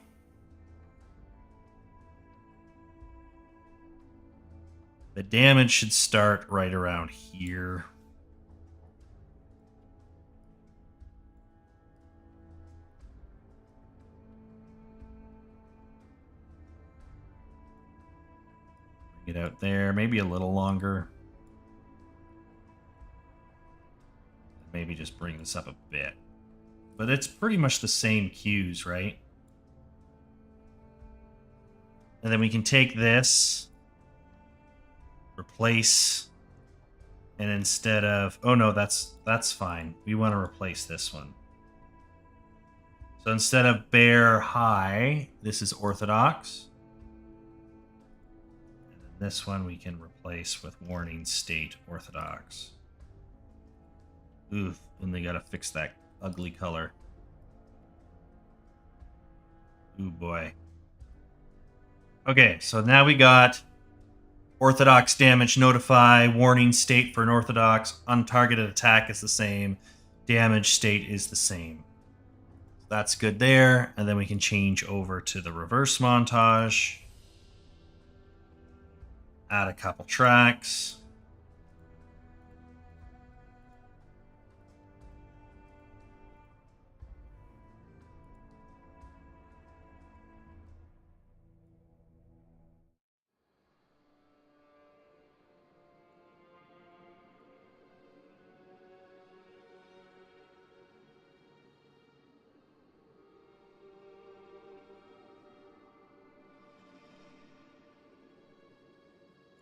The damage should start right around here. it out there. Maybe a little longer. Maybe just bring this up a bit. But it's pretty much the same cues, right? And then we can take this, replace, and instead of... Oh no, that's fine. We want to replace this one. So instead of bear high, this is orthodox. And then this one we can replace with warning state orthodox. Oof, and they gotta fix that ugly color. Ooh boy. Okay, so now we got orthodox damage notify, warning state for an orthodox, untargeted attack is the same, damage state is the same. That's good there, and then we can change over to the reverse montage. Add a couple tracks.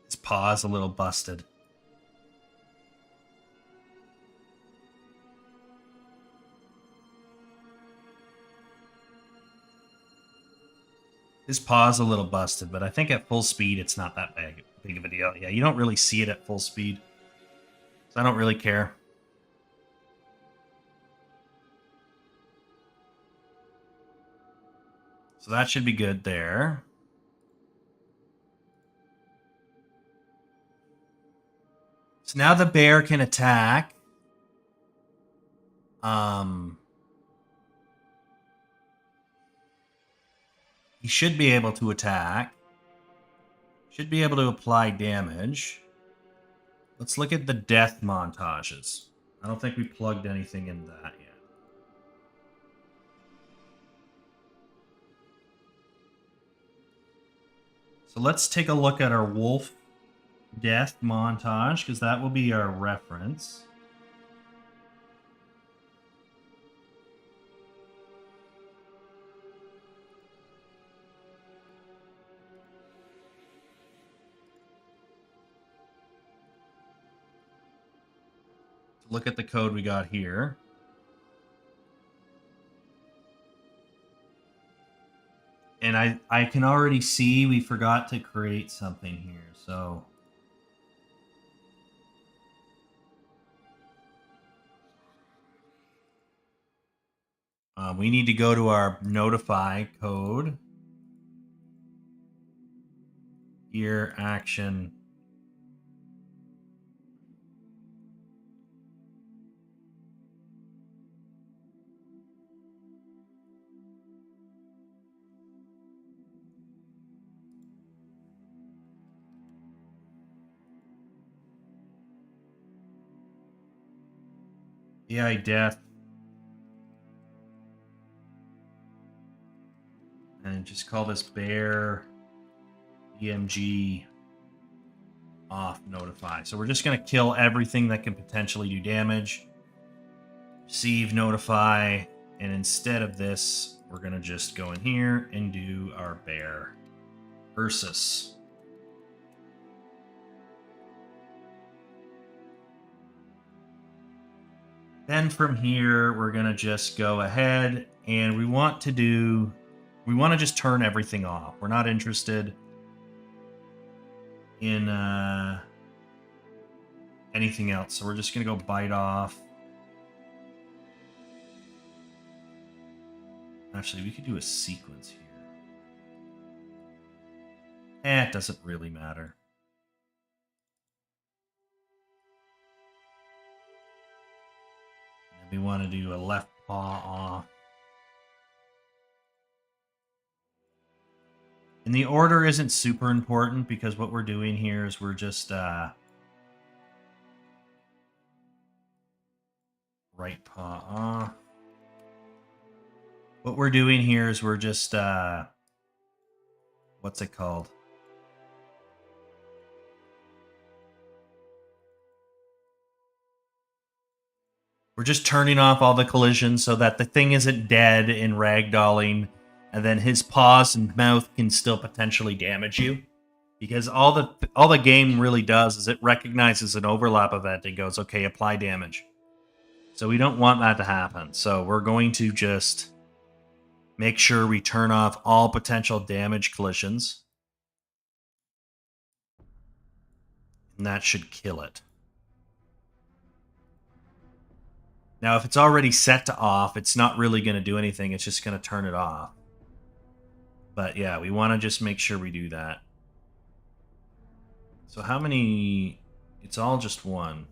His paw's a little busted. His paw's a little busted, but I think at full speed it's not that big of a deal. Yeah, you don't really see it at full speed. So I don't really care. So that should be good there. So now the bear can attack. He should be able to attack. Should be able to apply damage. Let's look at the death montages. I don't think we plugged anything in that yet. So let's take a look at our wolf death montage, because that will be our reference. Look at the code we got here. And I can already see we forgot to create something here, so... we need to go to our notify code. Here, action... AI death. And just call this bear EMG off notify. So we're just going to kill everything that can potentially do damage. Receive notify. And instead of this, we're going to just go in here and do our bear. Ursus. Then from here, we're going to just go ahead and we want to just turn everything off. We're not interested in anything else. So we're just going to go bite off. Actually, we could do a sequence here. It doesn't really matter. We want to do a left paw off. And the order isn't super important because what we're doing here is we're just right paw off. What we're doing here is we're just what's it called? We're just turning off all the collisions so that the thing isn't dead and ragdolling, and then his paws and mouth can still potentially damage you. Because all the game really does is it recognizes an overlap event and goes, okay, apply damage. So we don't want that to happen. So we're going to just make sure we turn off all potential damage collisions. And that should kill it. Now, if it's already set to off, it's not really going to do anything. It's just going to turn it off. But yeah, we want to just make sure we do that. So how many... It's all just one.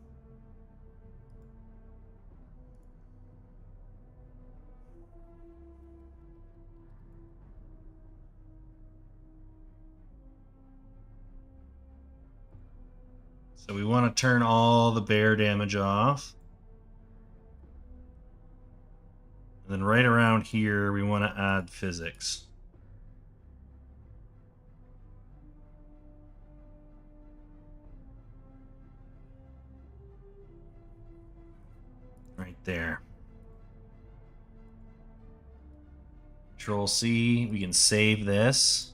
So we want to turn all the bear damage off. And then right around here, we want to add physics. Right there. Control C, we can save this.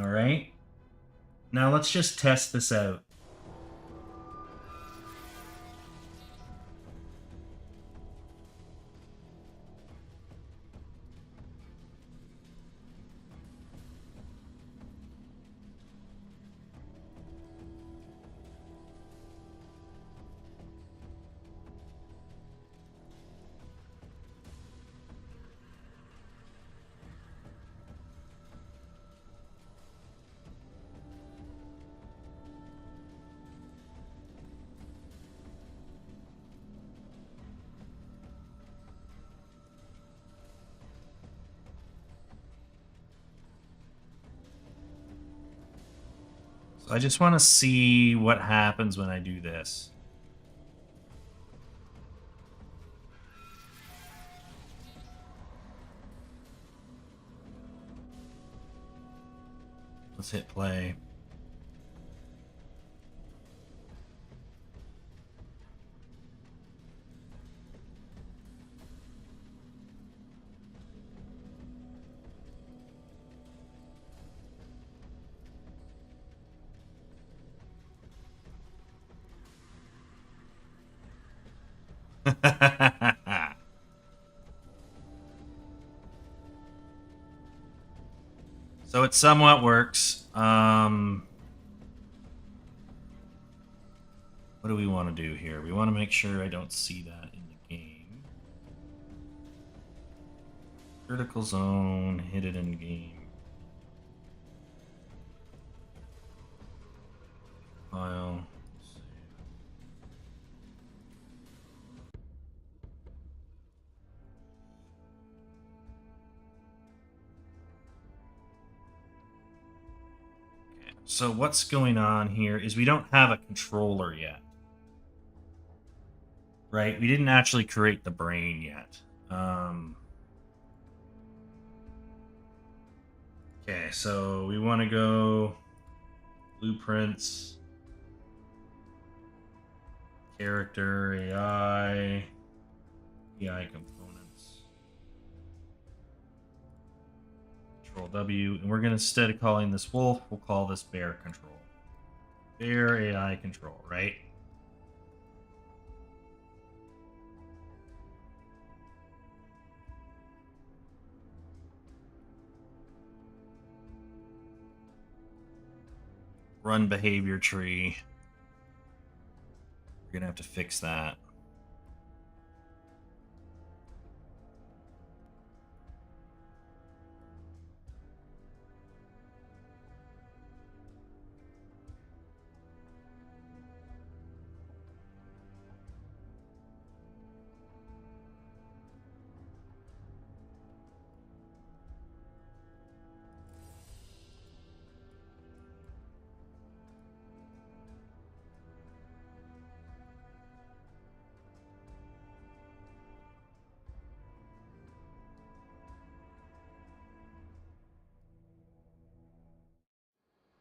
All right. Now let's just test this out. So I just want to see what happens when I do this. Let's hit play. So it somewhat works. What do we want to do here? We want to make sure I don't see that in the game. Critical zone, hit it in game. File. Okay, so what's going on here is we don't have a controller yet. Right? We didn't actually create the brain yet. Okay, so we want to go blueprints, character, AI components, Control W, and we're going to, instead of calling this wolf, we'll call this bear control. Bear AI control, right? Run behavior tree. We're going to have to fix that.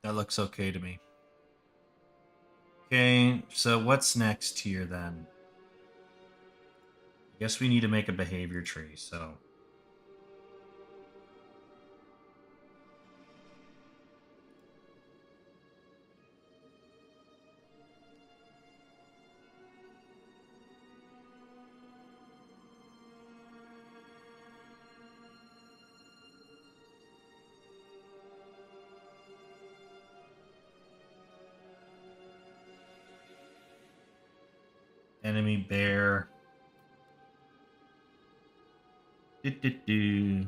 That looks okay to me. Okay, so what's next here then? I guess we need to make a behavior tree, so. Enemy bear. We'll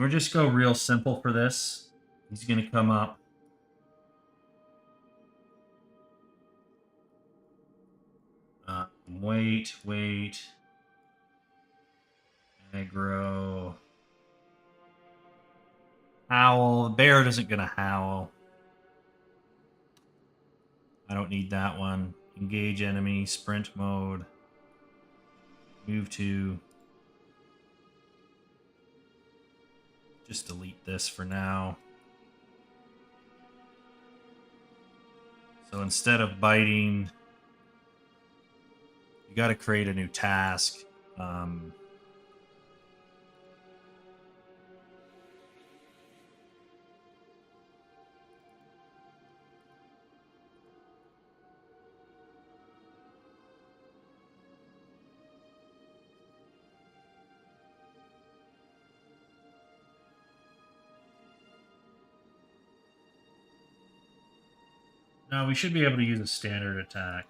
just go real simple for this. He's going to come up. Wait. Aggro. Howl. The bear isn't going to howl. I don't need that one. Engage enemy. Sprint mode. Move to. Just delete this for now. So instead of biting, you got to create a new task. No, we should be able to use a standard attack.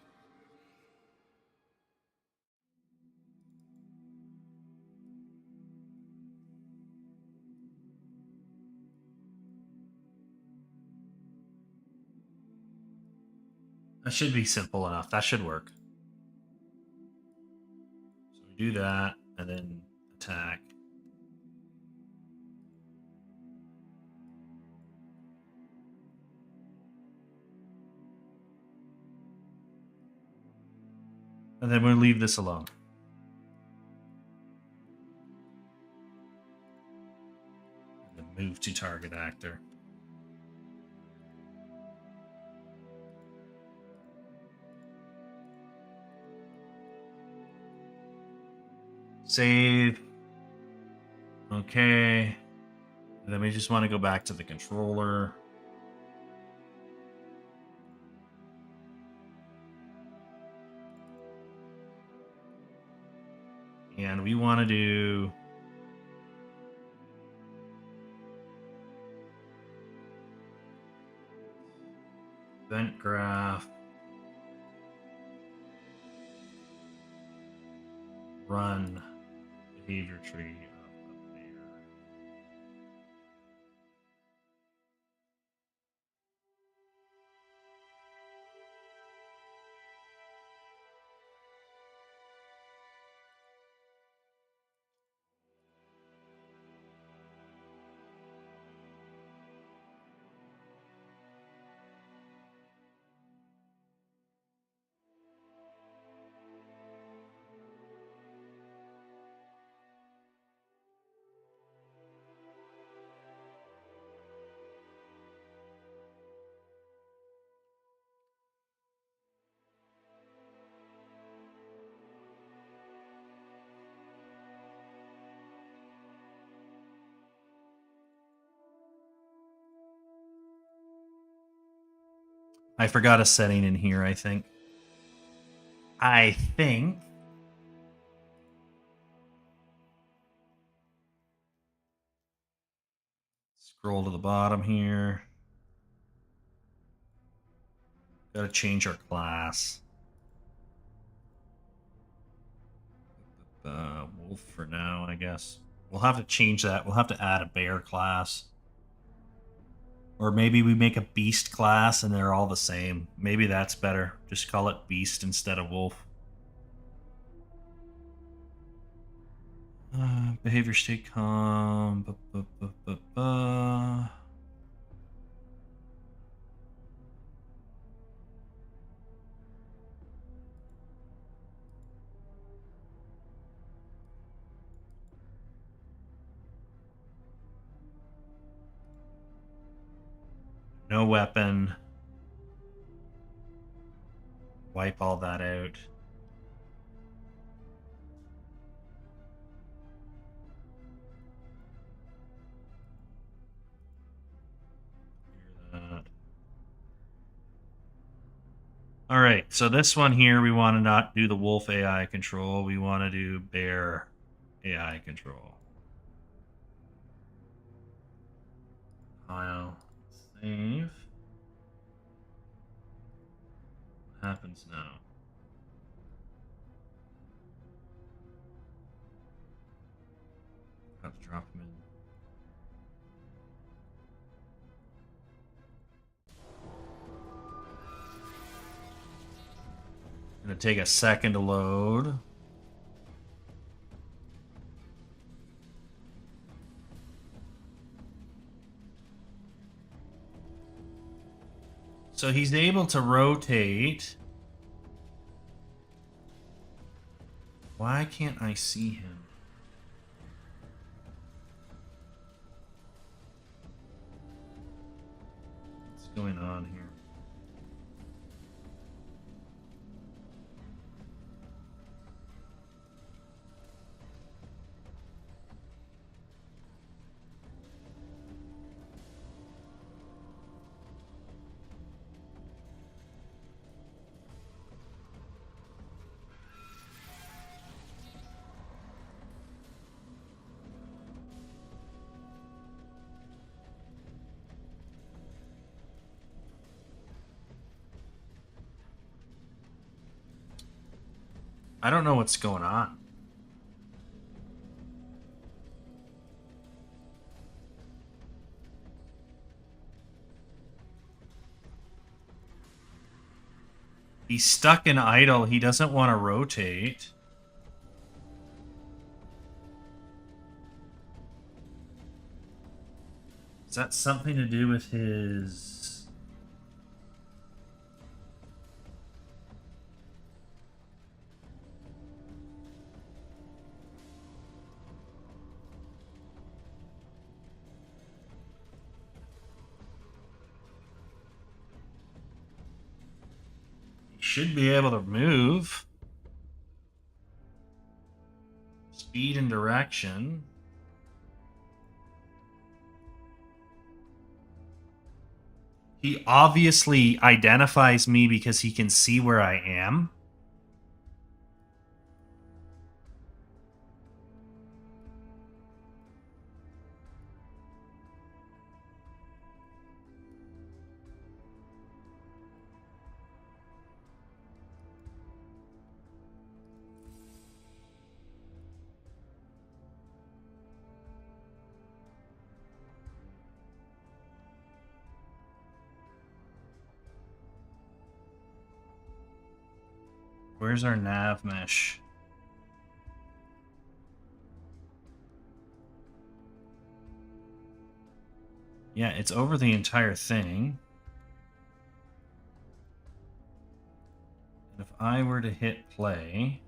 That should be simple enough. That should work. So we do that, and then attack. And then we'll leave this alone. And then move to target actor. Save. Okay. And then we just want to go back to the controller. And we want to do event graph. Run behavior tree of the bear. I forgot a setting in here, I think. Scroll to the bottom here. Gotta change our class. Wolf for now, I guess. We'll have to change that. We'll have to add a bear class. Or maybe we make a beast class and they're all the same. Maybe that's better. Just call it beast instead of wolf. Behavior state com. No weapon. Wipe all that out. All right, so this one here, we want to not do the wolf AI control. We want to do bear AI control. File, save. What happens now? Have to drop them in. Gonna take a second to load. So he's able to rotate. Why can't I see him? What's going on here? I don't know what's going on. He's stuck in idle. He doesn't want to rotate. Is that something to do with his... Should be able to move. Speed and direction. He obviously identifies me because he can see where I am. Where's our nav mesh? Yeah, it's over the entire thing. And if I were to hit play...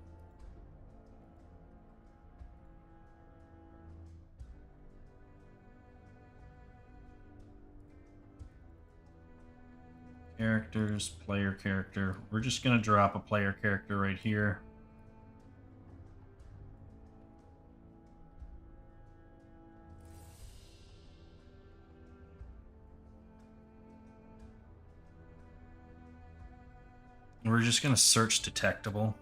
Characters, player character. We're just going to drop a player character right here. We're just going to search detectable.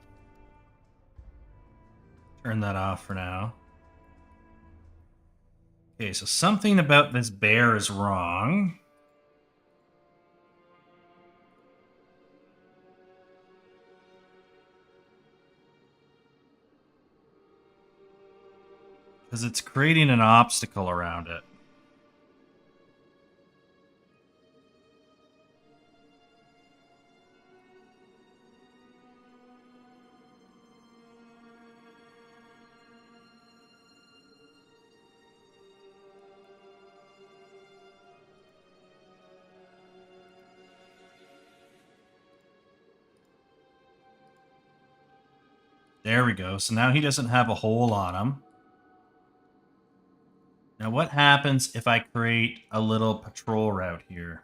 Turn that off for now. Okay, so something about this bear is wrong. Because it's creating an obstacle around it. There we go. So now he doesn't have a hole on him. Now what happens if I create a little patrol route here?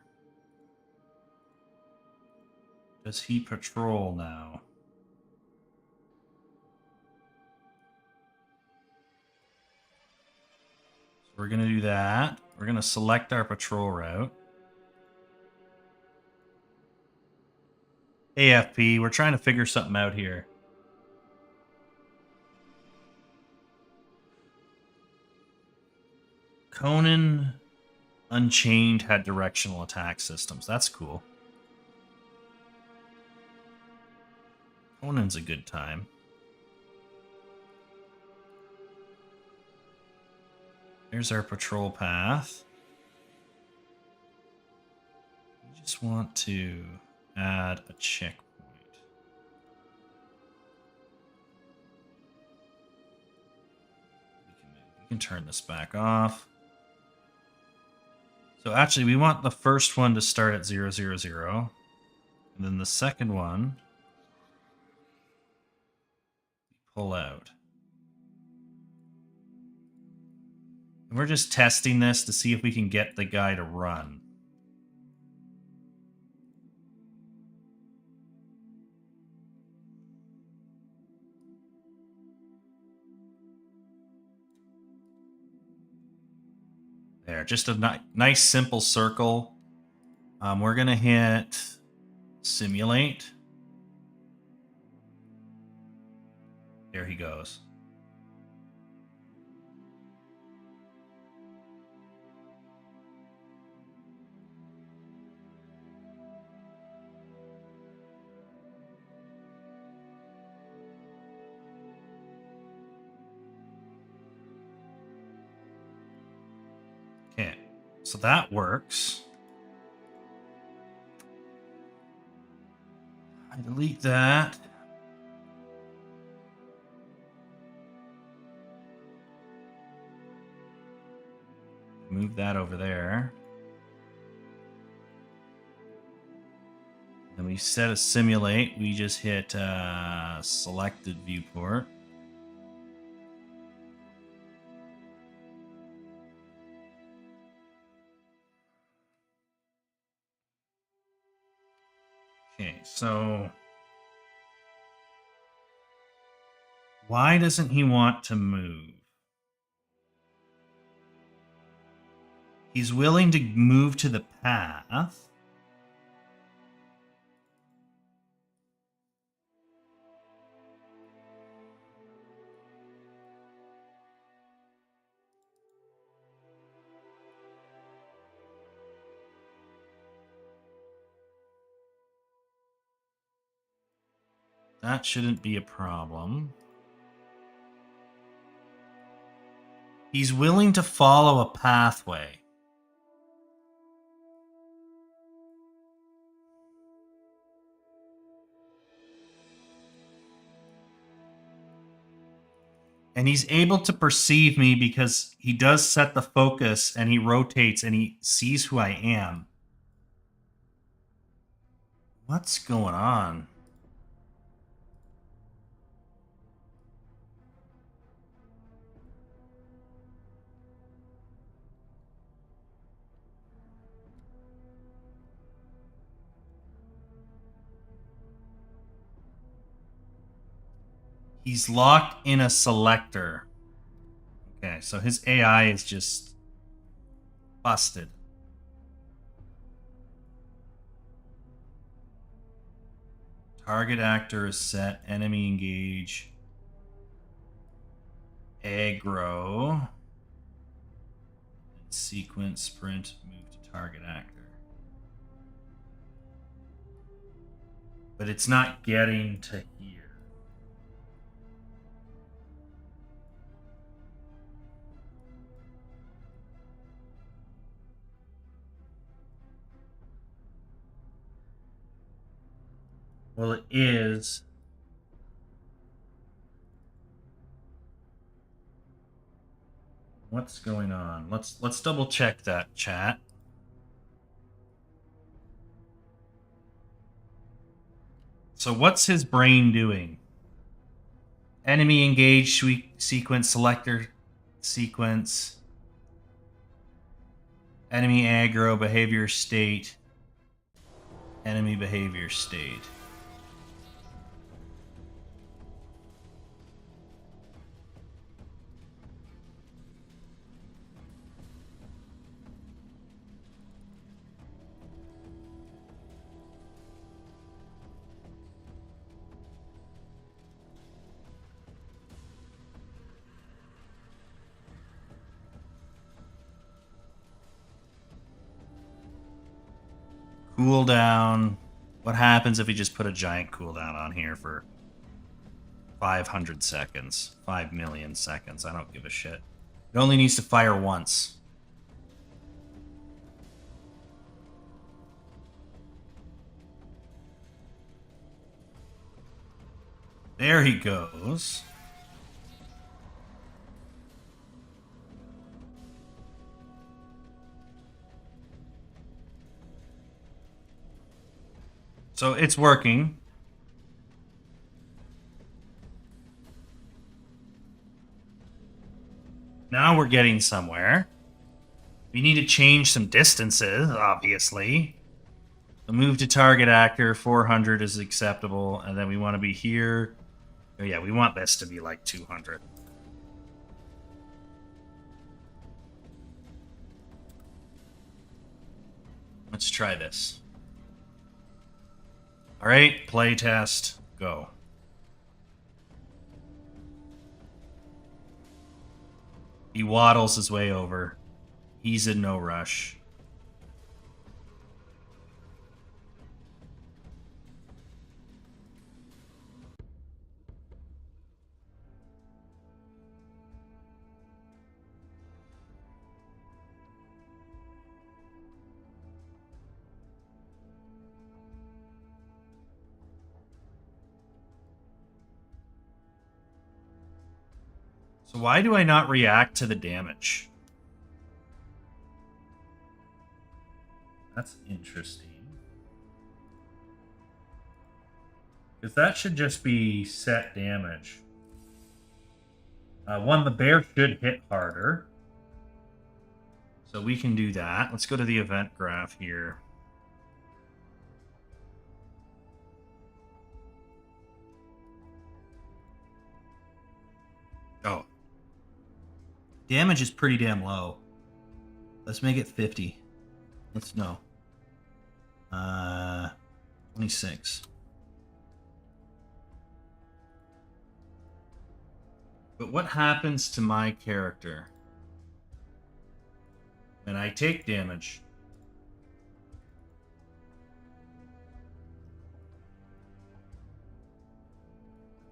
Does he patrol now? So we're going to do that. We're going to select our patrol route. AFP, we're trying to figure something out here. Conan Unchained had directional attack systems. That's cool. Conan's a good time. There's our patrol path. We just want to add a checkpoint. We can turn this back off. So actually, we want the first one to start at 000. And then the second one, pull out. And we're just testing this to see if we can get the guy to run. There, just a nice simple circle. We're going to hit simulate. There he goes. Okay, so that works. I delete that. Move that over there. Then we set a simulate. We just hit selected viewport. Okay, so why doesn't he want to move? He's willing to move to the path. That shouldn't be a problem. He's willing to follow a pathway. And he's able to perceive me because he does set the focus and he rotates and he sees who I am. What's going on? He's locked in a selector. Okay, so his AI is just busted. Target actor is set. Enemy engage. Aggro. Sequence sprint. Move to target actor. But it's not getting to here. Well, it is. What's going on? Let's double check that, chat. So what's his brain doing? Enemy engage sequence selector sequence. Enemy aggro behavior state. Enemy behavior state. Cooldown. What happens if we just put a giant cooldown on here for 500 seconds? 5 million seconds. I don't give a shit. It only needs to fire once. There he goes. So it's working. Now we're getting somewhere. We need to change some distances, obviously. The move to target actor, 400 is acceptable. And then we want to be here. Oh, yeah, we want this to be like 200. Let's try this. All right, play test, go. He waddles his way over. He's in no rush. So why do I not react to the damage? That's interesting. Because that should just be set damage. The bear should hit harder. So we can do that. Let's go to the event graph here. Oh. Damage is pretty damn low. Let's make it 50. Let's know. 26. But what happens to my character when I take damage?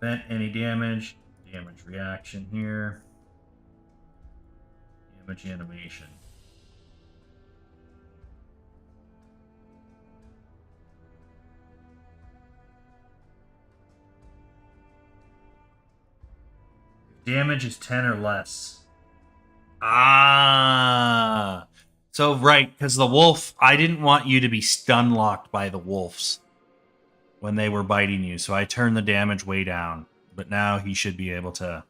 Prevent any damage. Damage reaction here. Damage animation. Damage is 10 or less. Ah. So, right, because the wolf, I didn't want you to be stun locked by the wolves when they were biting you, so I turned the damage way down. But now he should be able to.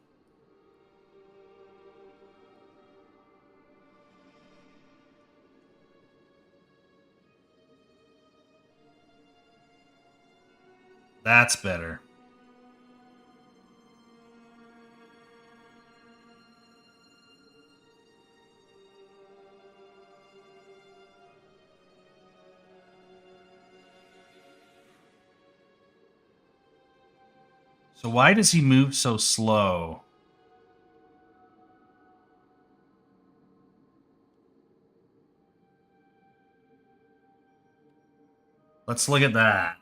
That's better. So why does he move so slow? Let's look at that.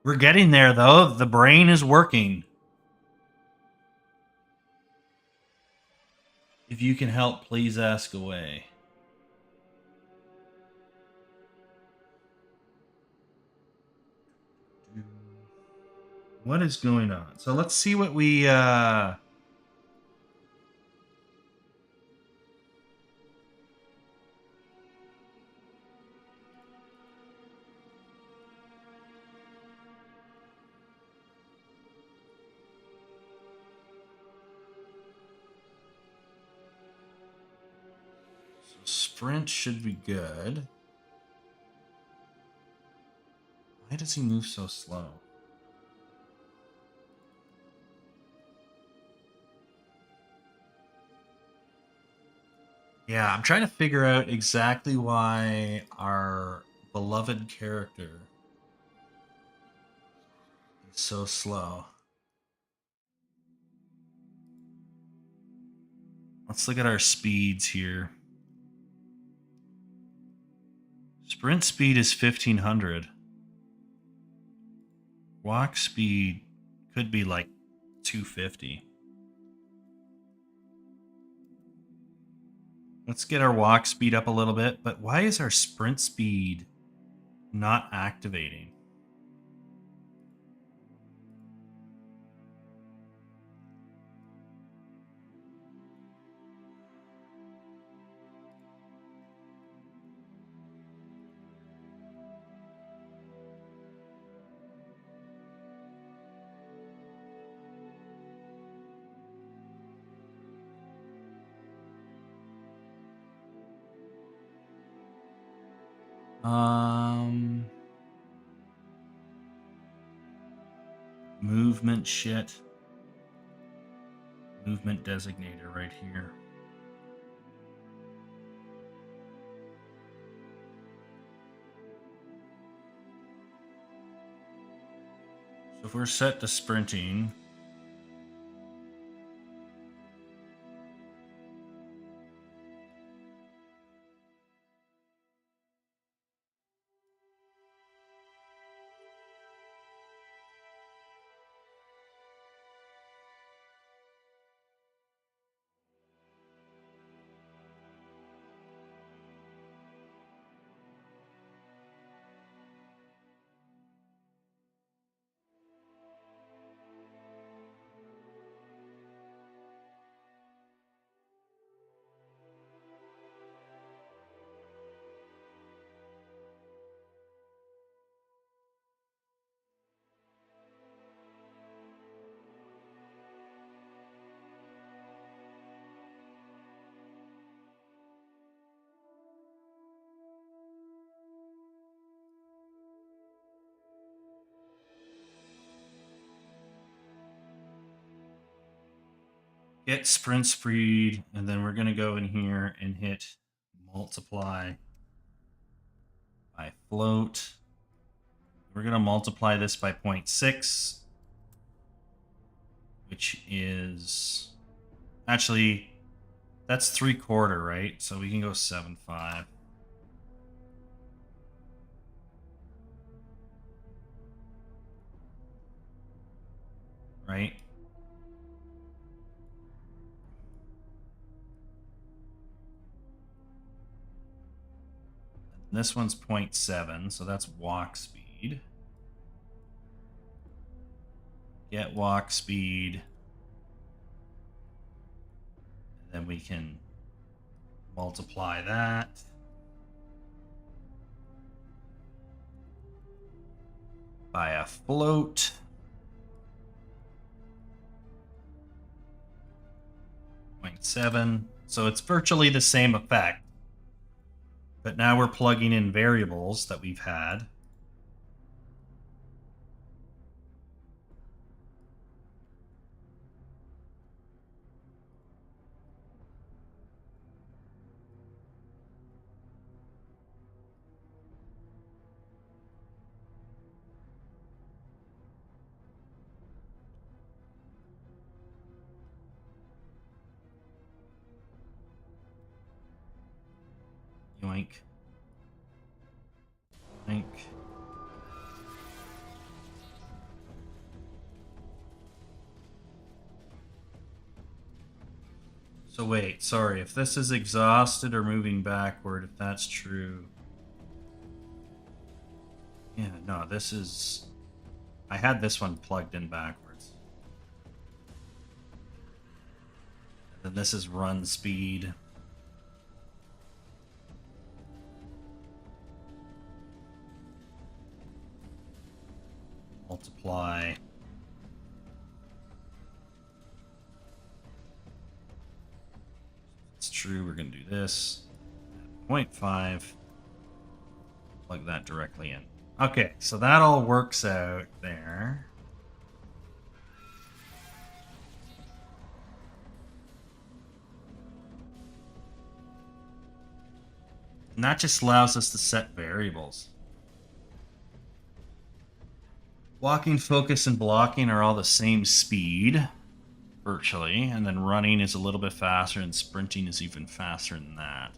We're getting there, though. The brain is working. If you can help, please ask away. What is going on? So let's see what we... Sprint should be good. Why does he move so slow? Yeah, I'm trying to figure out exactly why our beloved character is so slow. Let's look at our speeds here. Sprint speed is 1500. Walk speed could be like 250. Let's get our walk speed up a little bit, but why is our sprint speed not activating? Movement shit. Movement designator right here. So if we're set to sprinting, get sprint speed, and then we're going to go in here and hit multiply by float. We're going to multiply this by 0.6, which is actually, that's 3/4, right? So we can go 7.5. Right? And this one's 0.7, so that's walk speed. Get walk speed. And then we can multiply that by a float. 0.7. So it's virtually the same effect. But now we're plugging in variables that we've had. Yoink. Yoink. So wait, sorry, if this is exhausted or moving backward, if that's true. Yeah, no, this is... I had this one plugged in backwards. And then this is run speed. Multiply. It's true, we're going to do this. 0.5. Plug that directly in. Okay, so that all works out there. And that just allows us to set variables. Walking, focus, and blocking are all the same speed, virtually, and then running is a little bit faster, and sprinting is even faster than that.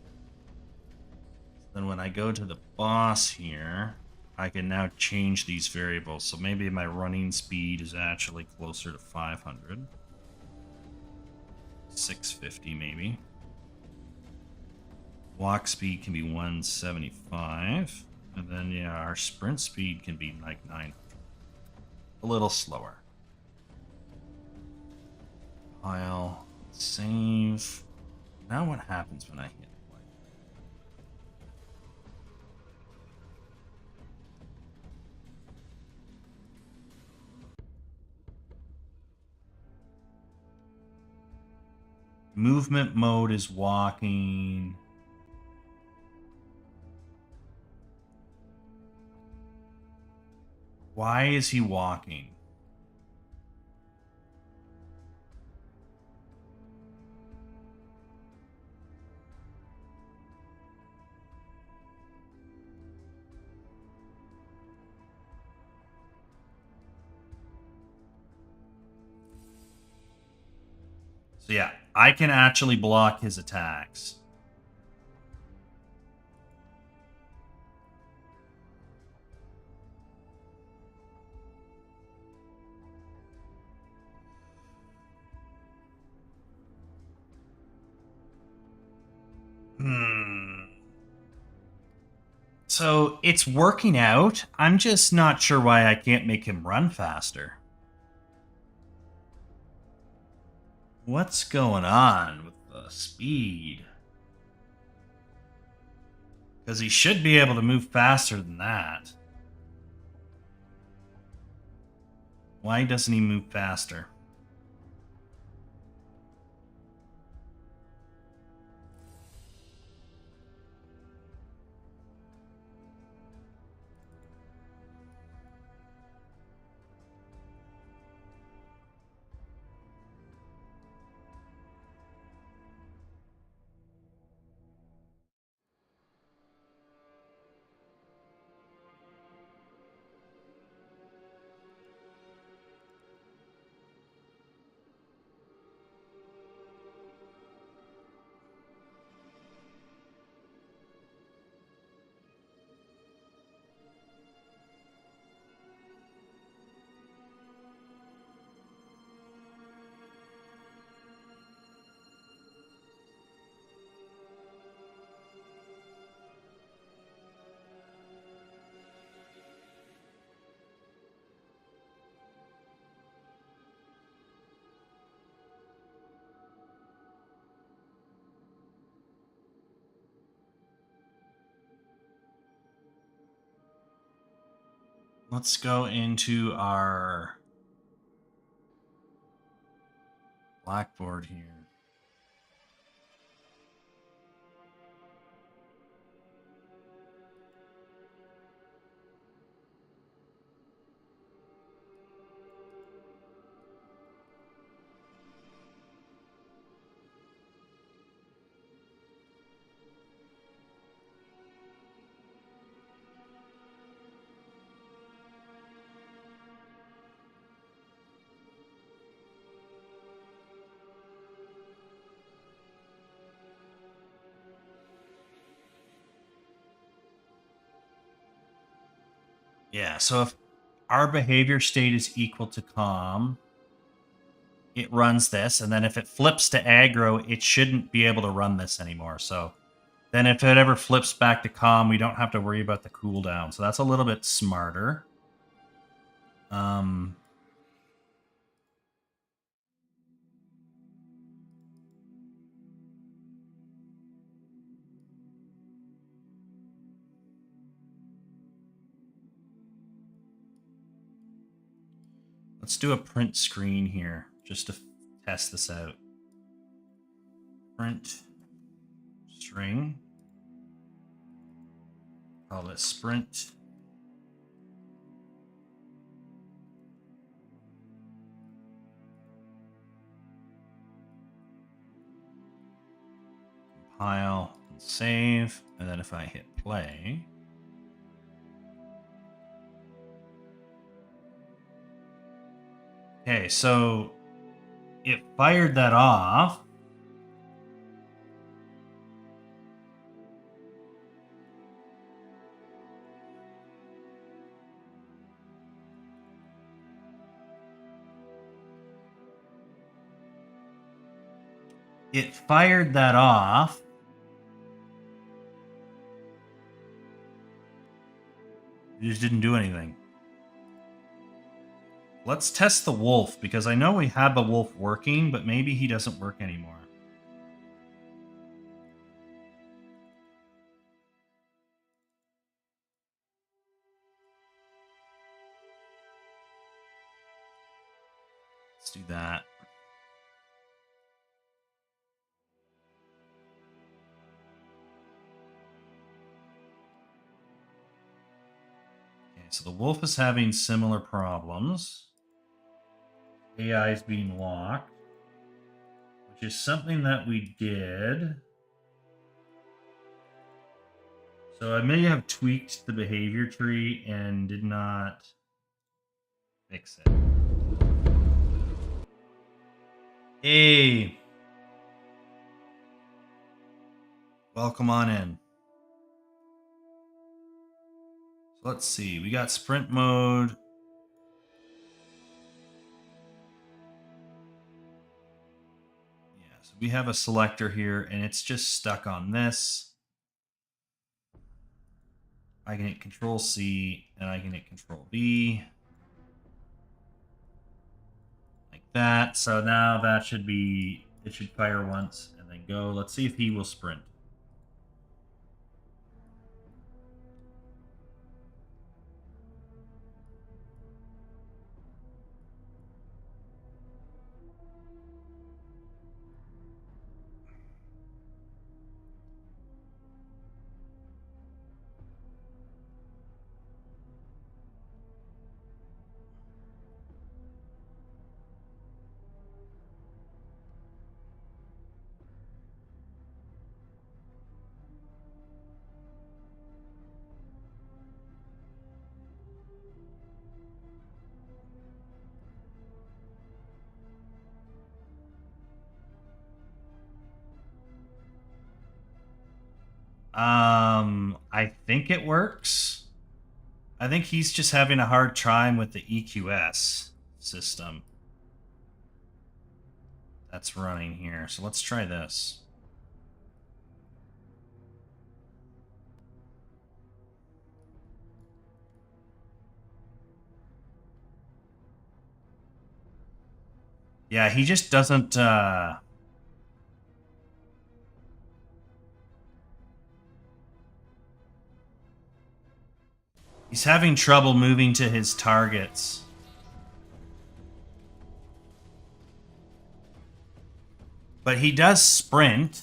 Then when I go to the boss here, I can now change these variables. So maybe my running speed is actually closer to 500. 650 maybe. Walk speed can be 175. And then, yeah, our sprint speed can be like 900. A little slower. File, save. Now what happens when I hit play? Movement mode is walking. Why is he walking? So yeah, I can actually block his attacks. So it's working out. I'm just not sure why I can't make him run faster. What's going on with the speed? Because he should be able to move faster than that. Why doesn't he move faster? Let's go into our blackboard here. Yeah, so if our behavior state is equal to calm, it runs this, and then if it flips to aggro, it shouldn't be able to run this anymore. So then if it ever flips back to calm, we don't have to worry about the cooldown. So that's a little bit smarter. Let's do a print screen here just to test this out. Print string. Call it sprint. Compile and save. And then if I hit play. Okay, so it fired that off. It fired that off. It just didn't do anything. Let's test the wolf, because I know we had the wolf working, but maybe he doesn't work anymore. Let's do that. Okay, so the wolf is having similar problems. AI is being locked, which is something that we did. So I may have tweaked the behavior tree and did not fix it. Hey, welcome on in. So let's see, we got sprint mode. So we have a selector here, and it's just stuck on this. I can hit Control C, and I can hit Control V. Like that. So now that should be, it should fire once and then go. Let's see if he will sprint. I think it works. I think he's just having a hard time with the EQS system that's running here. So let's try this. Yeah, he just doesn't he's having trouble moving to his targets. But he does sprint.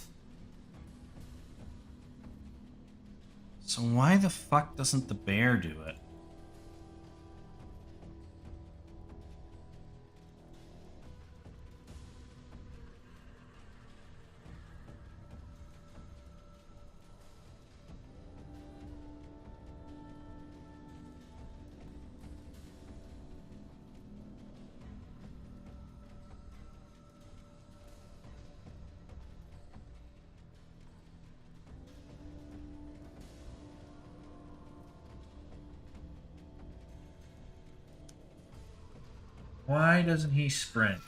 So why the fuck doesn't the bear do it? Why doesn't he sprint?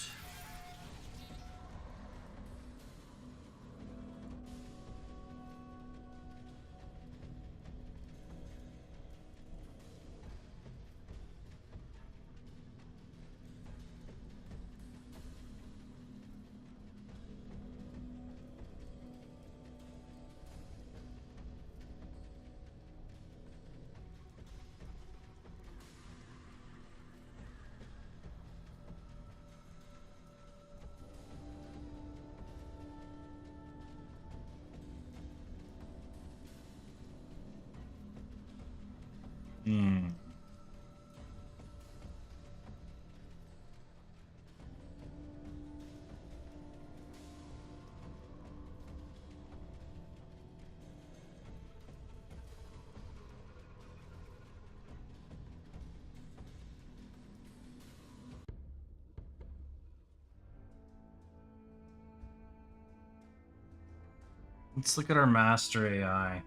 Hmm. Let's look at our master AI.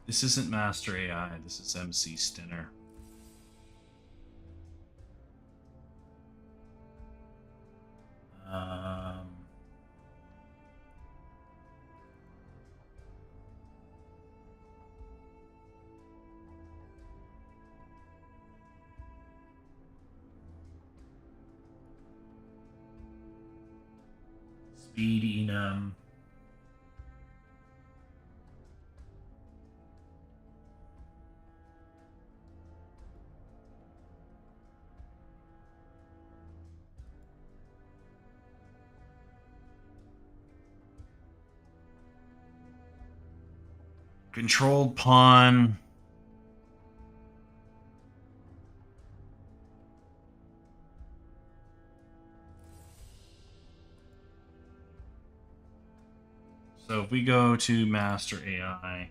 This isn't Master AI. This is MC Stinner. Speed enum. Controlled pawn. So if we go to Master AI,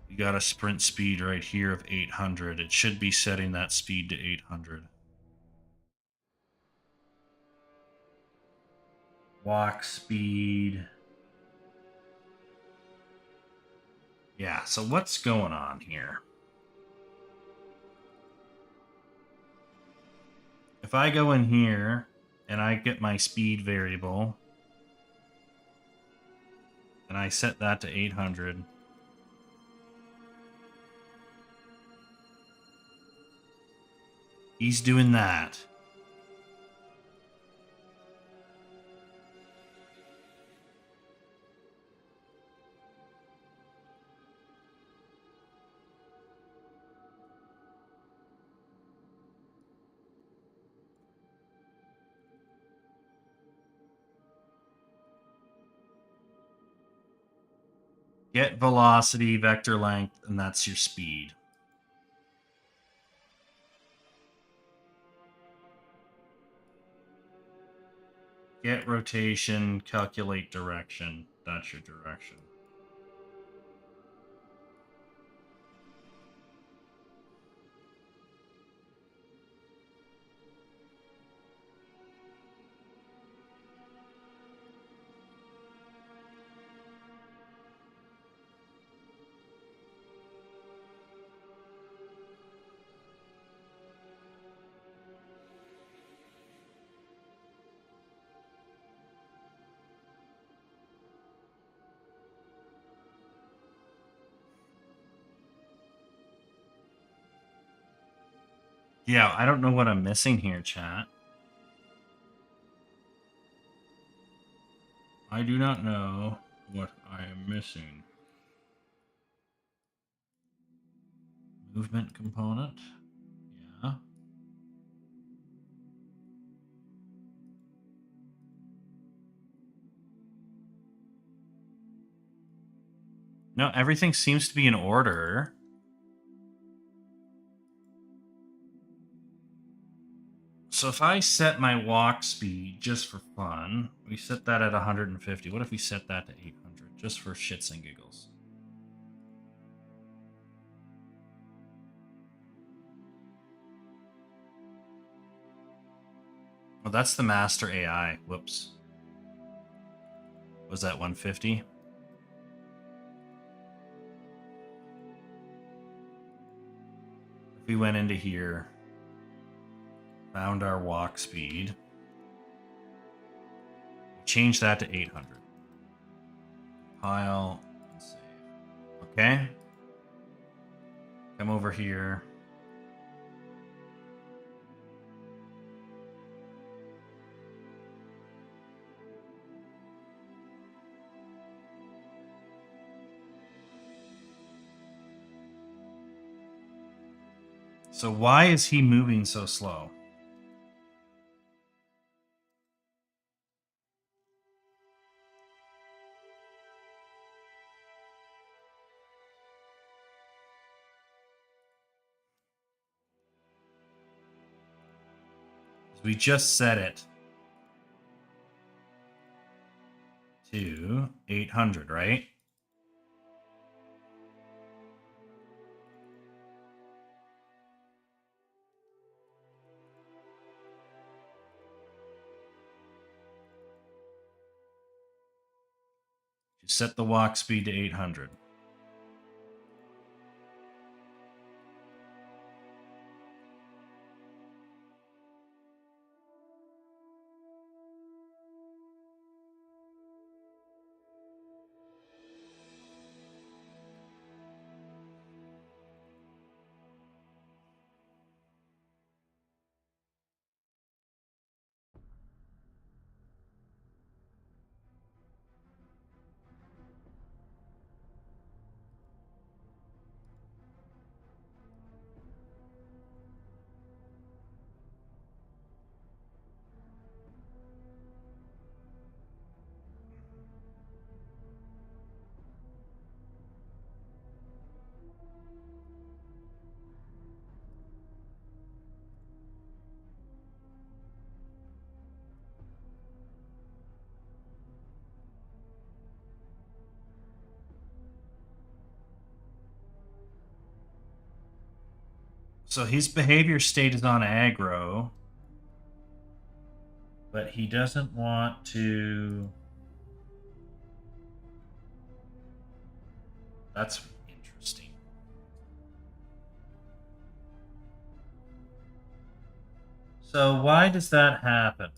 we got a sprint speed right here of 800. It should be setting that speed to 800. Walk speed. Yeah, so what's going on here? If I go in here and I get my speed variable and I set that to 800, he's doing that. Get velocity, vector length, and that's your speed. Get rotation, calculate direction. That's your direction. Yeah, I don't know what I'm missing here, chat. I do not know what I am missing. Movement component. Yeah. No, everything seems to be in order. So if I set my walk speed just for fun, we set that at 150. What if we set that to 800 just for shits and giggles? Well, that's the master AI. Whoops. Was that 150? If we went into here, found our walk speed, change that to 800. Compile and save. Okay. Come over here. So why is he moving so slow? We just set it to 800, right? Set the walk speed to 800. So his behavior state is on aggro, but he doesn't want to. That's interesting. So why does that happen?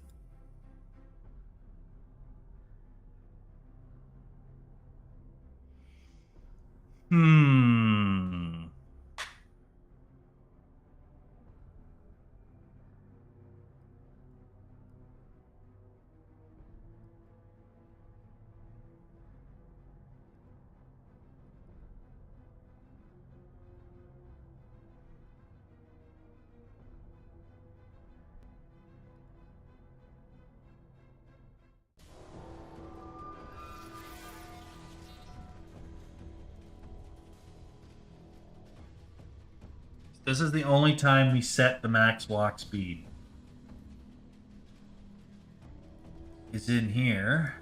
Hmm. This is the only time we set the max walk speed. Is in here.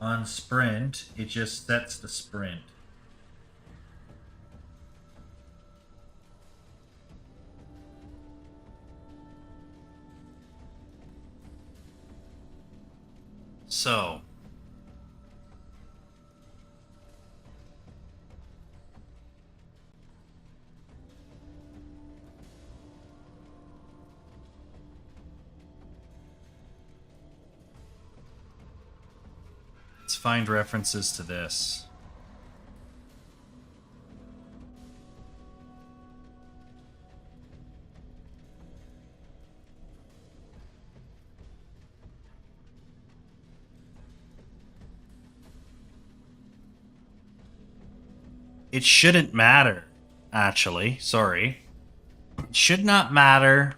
On sprint, it just sets the sprint. So. Let's find references to this. It shouldn't matter, actually. Sorry. It should not matter.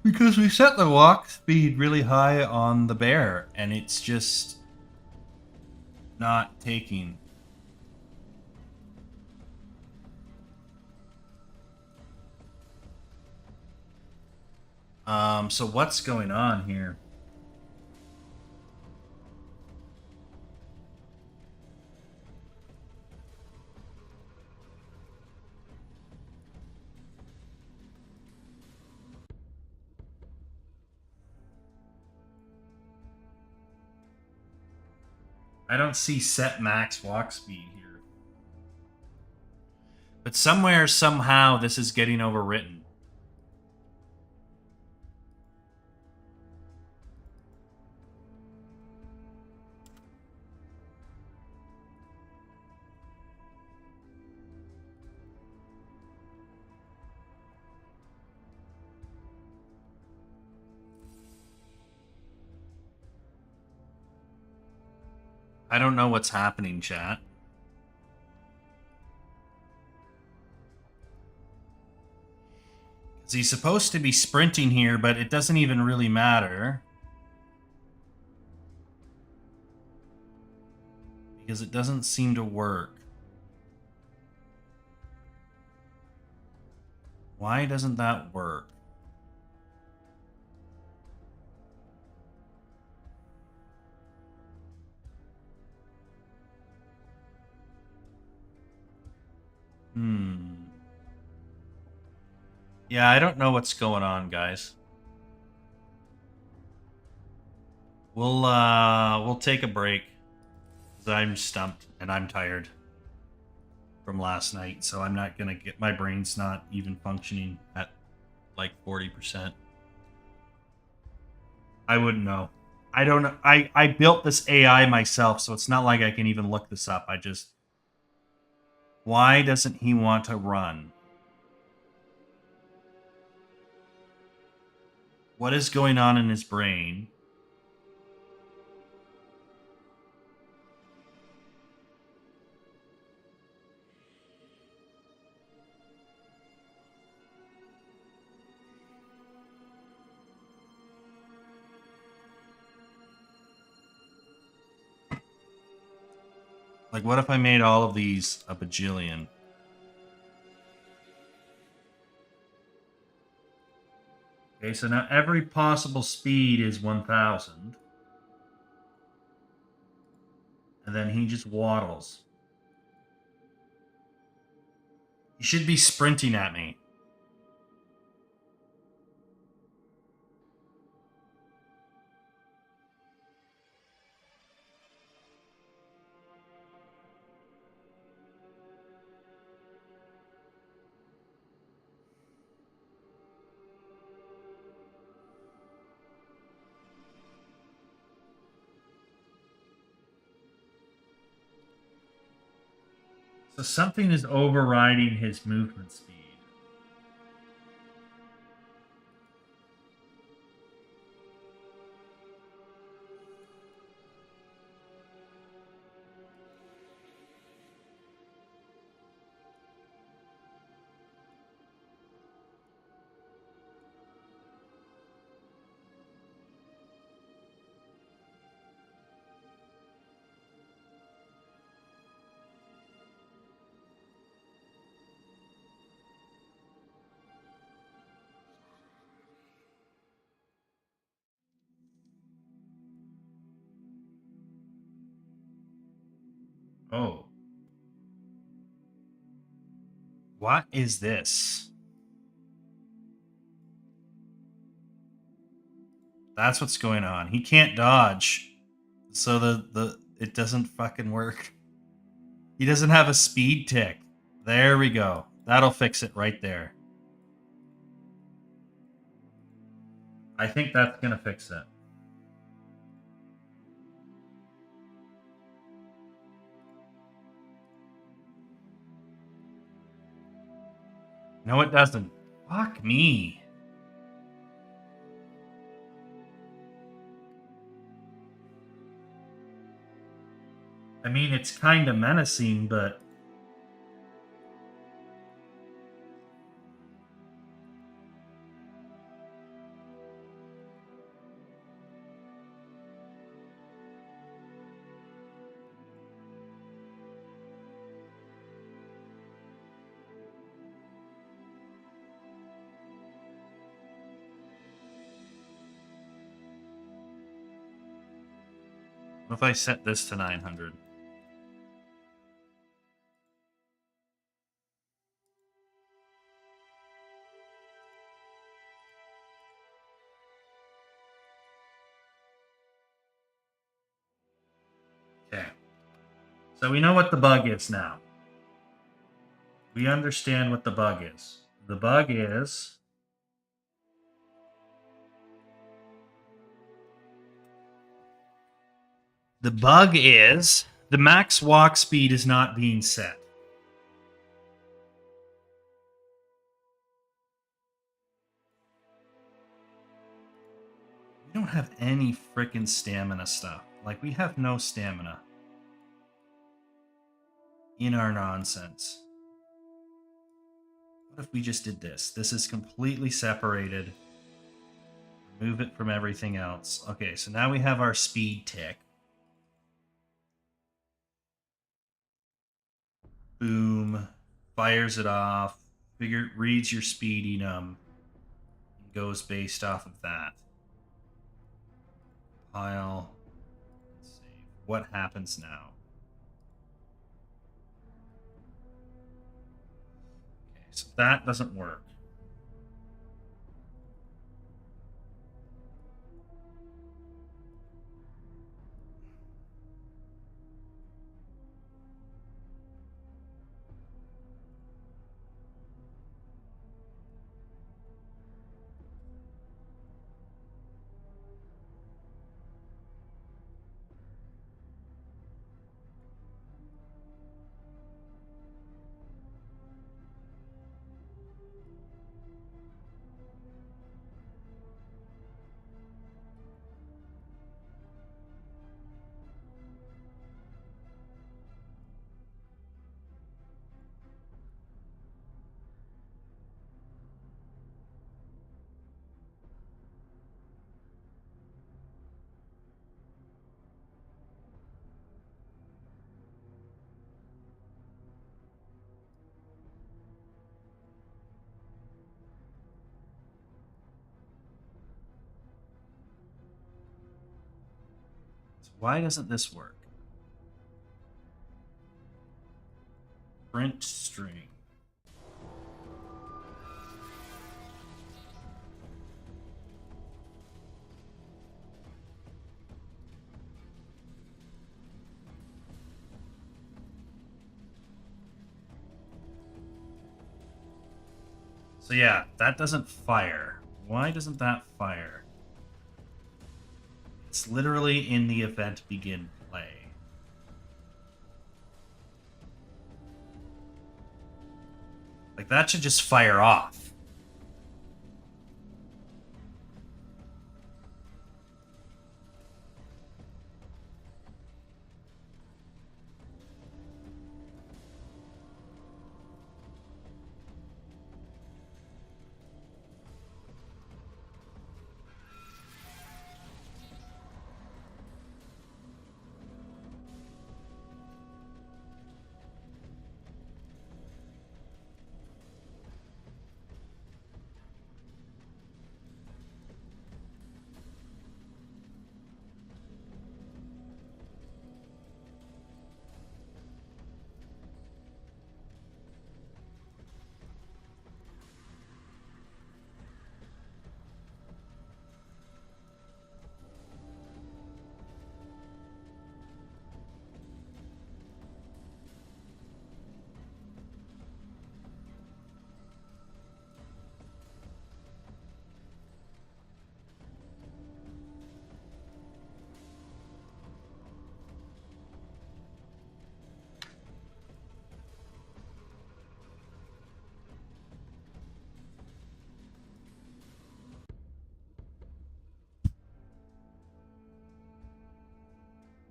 Because we set the walk speed really high on the bear, and it's just not taking. So what's going on here? I don't see set max walk speed here. But somewhere, somehow, this is getting overwritten. I don't know what's happening, chat. He's supposed to be sprinting here, but it doesn't even really matter. Because it doesn't seem to work. Why doesn't that work? Yeah, I don't know what's going on, guys. We'll take a break. 'Cause I'm stumped and I'm tired from last night, so I'm not gonna get my brain's not even functioning at like 40%. I wouldn't know. I don't know. I built this AI myself, so it's not like I can even look this up. I just why doesn't he want to run? What is going on in his brain? Like, what if I made all of these a bajillion? Okay, so now every possible speed is 1,000. And then he just waddles. He should be sprinting at me. So something is overriding his movement speed. Oh. What is this? That's what's going on. He can't dodge. So the it doesn't fucking work. He doesn't have a speed tick. There we go. That'll fix it right there. I think that's gonna fix it. No, it doesn't. Fuck me. I mean, it's kind of menacing, but what if I set this to 900? Okay. So we know what the bug is now. We understand what the bug is. The bug is the max walk speed is not being set. We don't have any freaking stamina stuff. Like, we have no stamina in our nonsense. What if we just did this? This is completely separated. Remove it from everything else. Okay, so now we have our speed tick. Boom. Fires it off. Reads your speed enum. And goes based off of that. Pile. Save. What happens now? Okay, so that doesn't work. Why doesn't this work? Print string. So yeah, that doesn't fire. Why doesn't that fire? It's literally in the event begin play. Like, that should just fire off.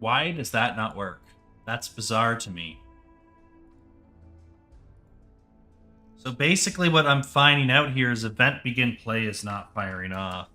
Why does that not work? That's bizarre to me. So basically what I'm finding out here is event begin play is not firing off.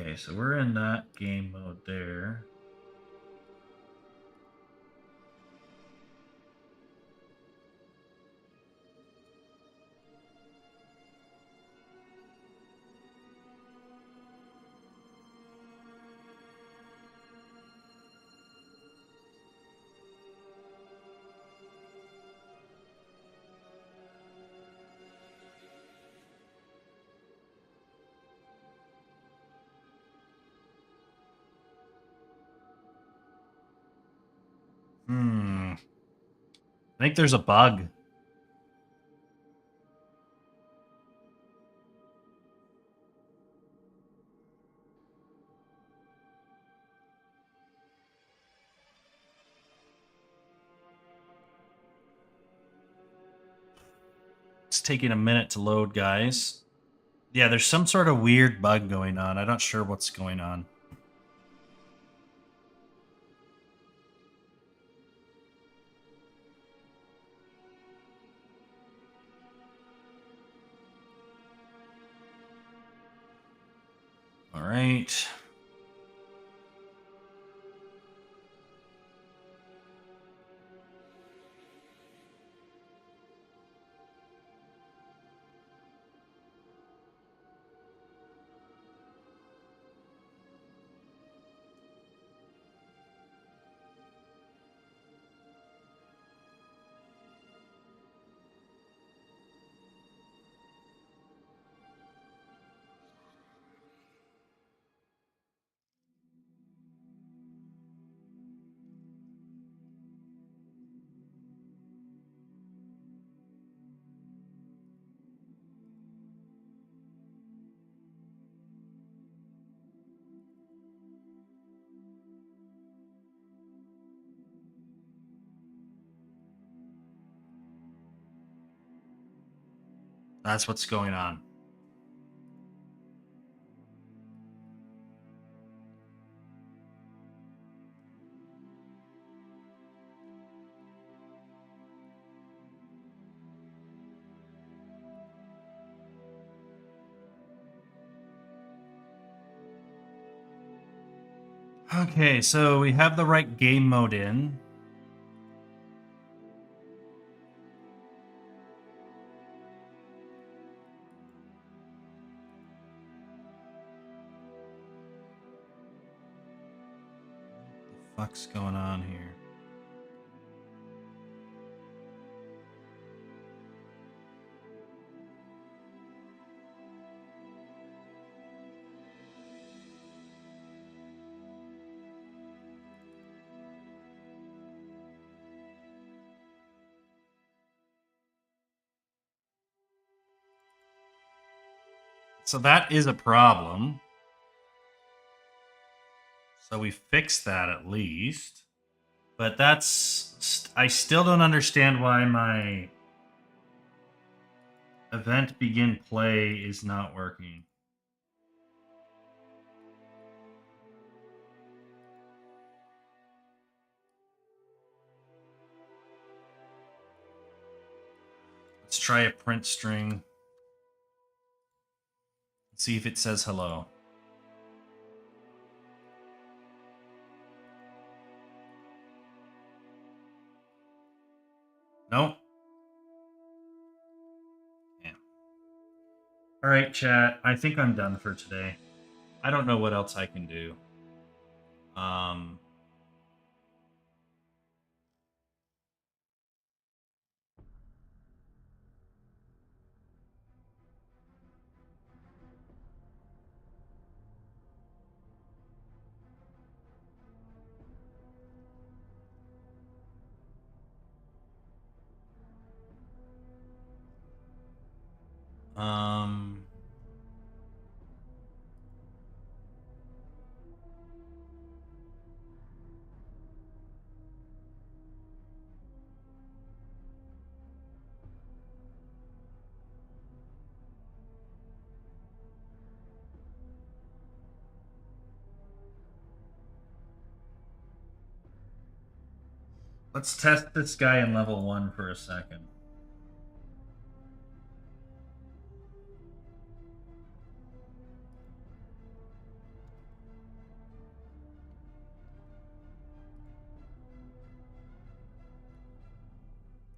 Okay, so we're in that game mode there. I think there's a bug. It's taking a minute to load, guys. Yeah, there's some sort of weird bug going on. I'm not sure what's going on. All right. That's what's going on. Okay, so we have the right game mode in. What the fuck's going on here? So that is a problem. So we fixed that at least. But that's... I still don't understand why my event begin play is not working. Let's try a print string. Let's see if it says hello. Nope. Yeah. All right, chat. I think I'm done for today. I don't know what else I can do. Um, let's test this guy in level 1 for a second.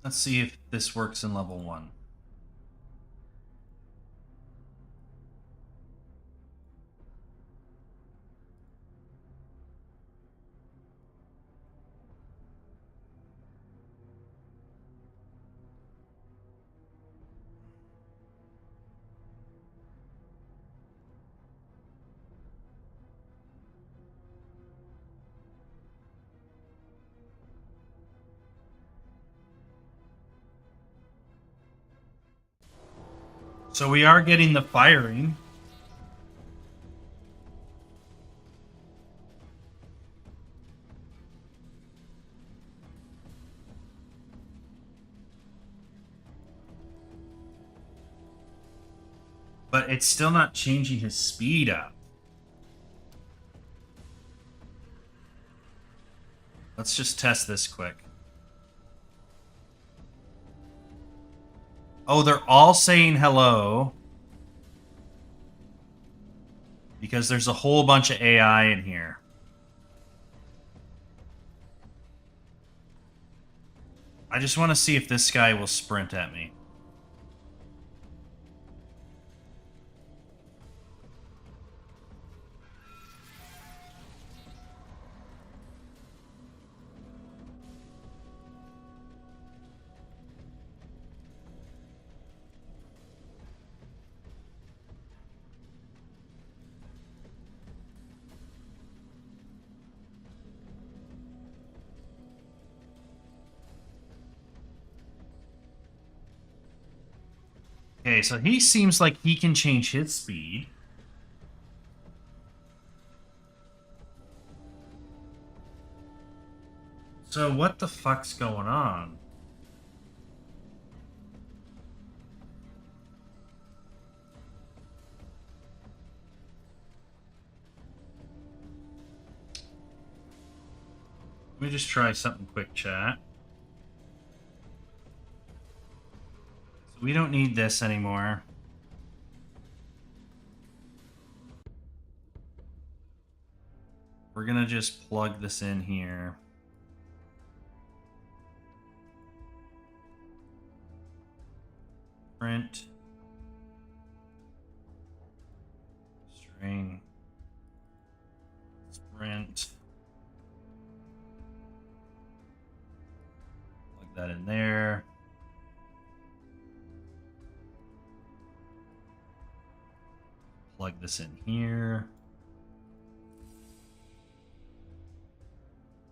Let's see if this works in level 1. So we are getting the firing. But it's still not changing his speed up. Let's just test this quick. Oh, they're all saying hello. Because there's a whole bunch of AI in here. I just want to see if this guy will sprint at me. Okay, so he seems like he can change his speed. So what the fuck's going on? Let me just try something quick, chat. So we don't need this anymore. We're gonna just plug this in here. Print. String. Sprint. Plug that in there. Plug this in here.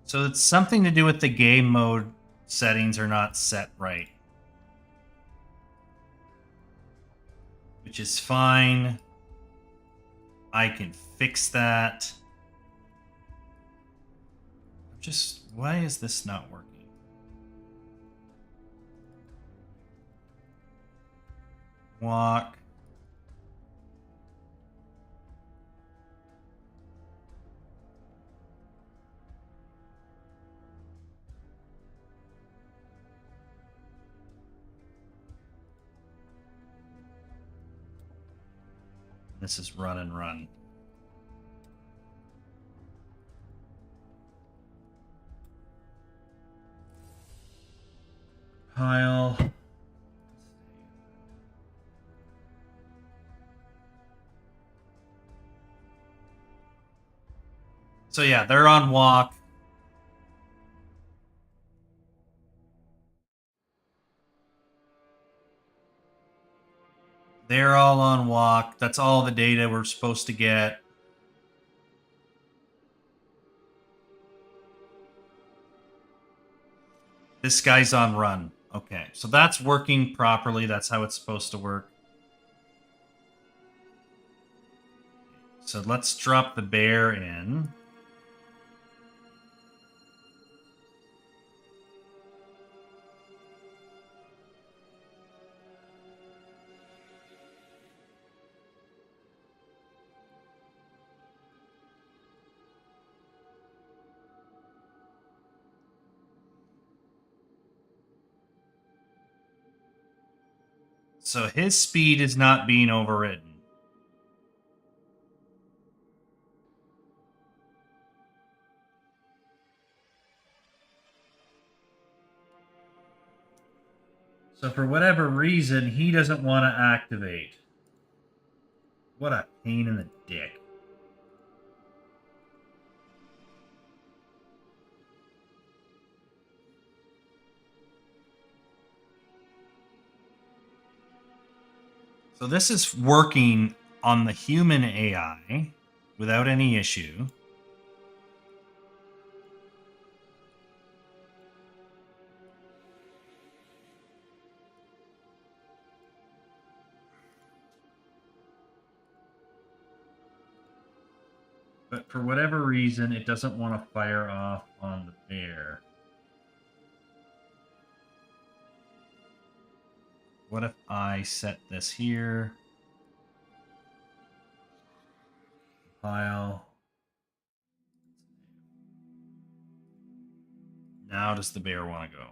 So it's something to do with the game mode settings are not set right. Which is fine. I can fix that. Why is this not working? Walk. This is run and run. Pile. So yeah, they're on walk. They're all on walk. That's all the data we're supposed to get. This guy's on run. Okay, so that's working properly. That's how it's supposed to work. So let's drop the bear in. So his speed is not being overridden. So for whatever reason, he doesn't want to activate. What a pain in the dick. So this is working on the human AI without any issue. But for whatever reason, it doesn't want to fire off on the bear. What if I set this here? Compile. Now does the bear want to go?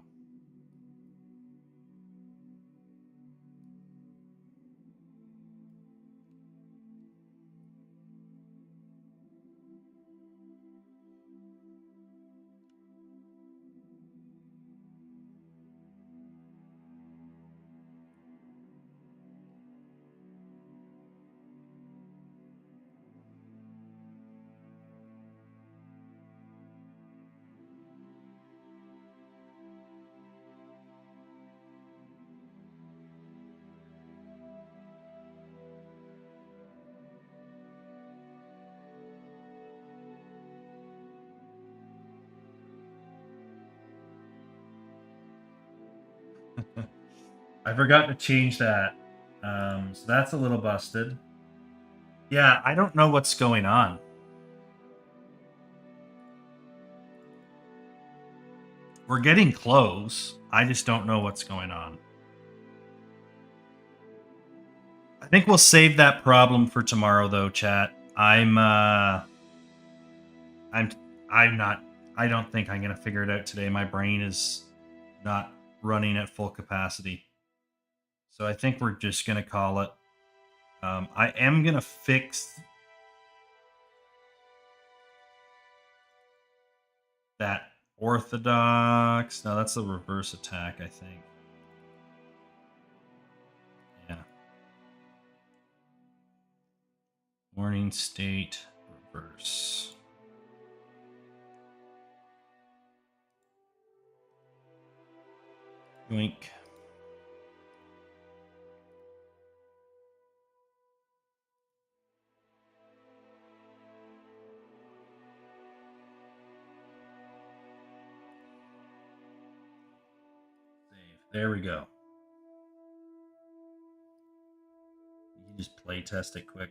I forgot to change that. So that's a little busted. Yeah, I don't know what's going on. We're getting close. I just don't know what's going on. I think we'll save that problem for tomorrow, though, chat. I'm not I don't think I'm going to figure it out today. My brain is not running at full capacity. So I think we're just going to call it. I am going to fix that orthodox. No, that's the reverse attack, I think. Yeah. Warning state reverse. Yoink. There we go. You can just play test it quick.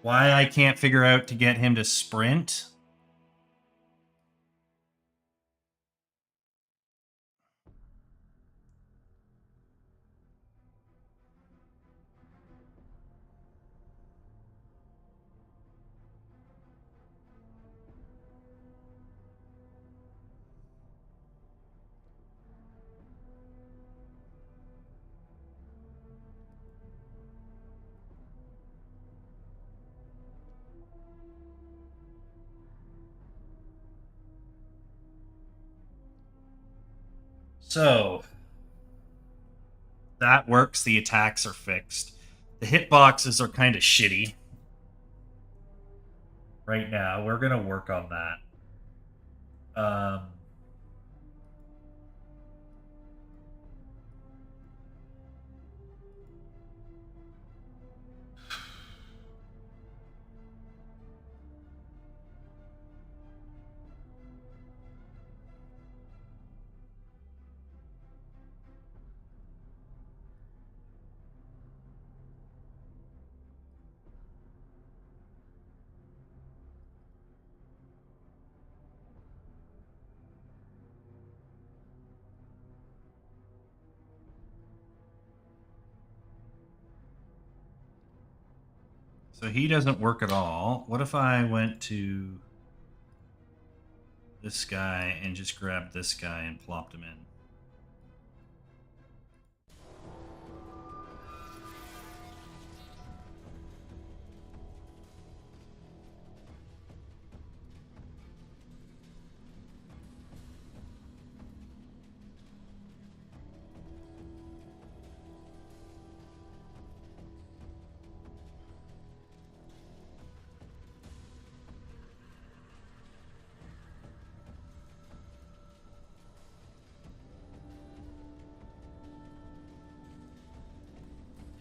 Why I can't figure out to get him to sprint? So that works. The attacks are fixed. The hitboxes are kind of shitty right now. We're going to work on that. So he doesn't work at all. What if I went to this guy and just grabbed this guy and plopped him in?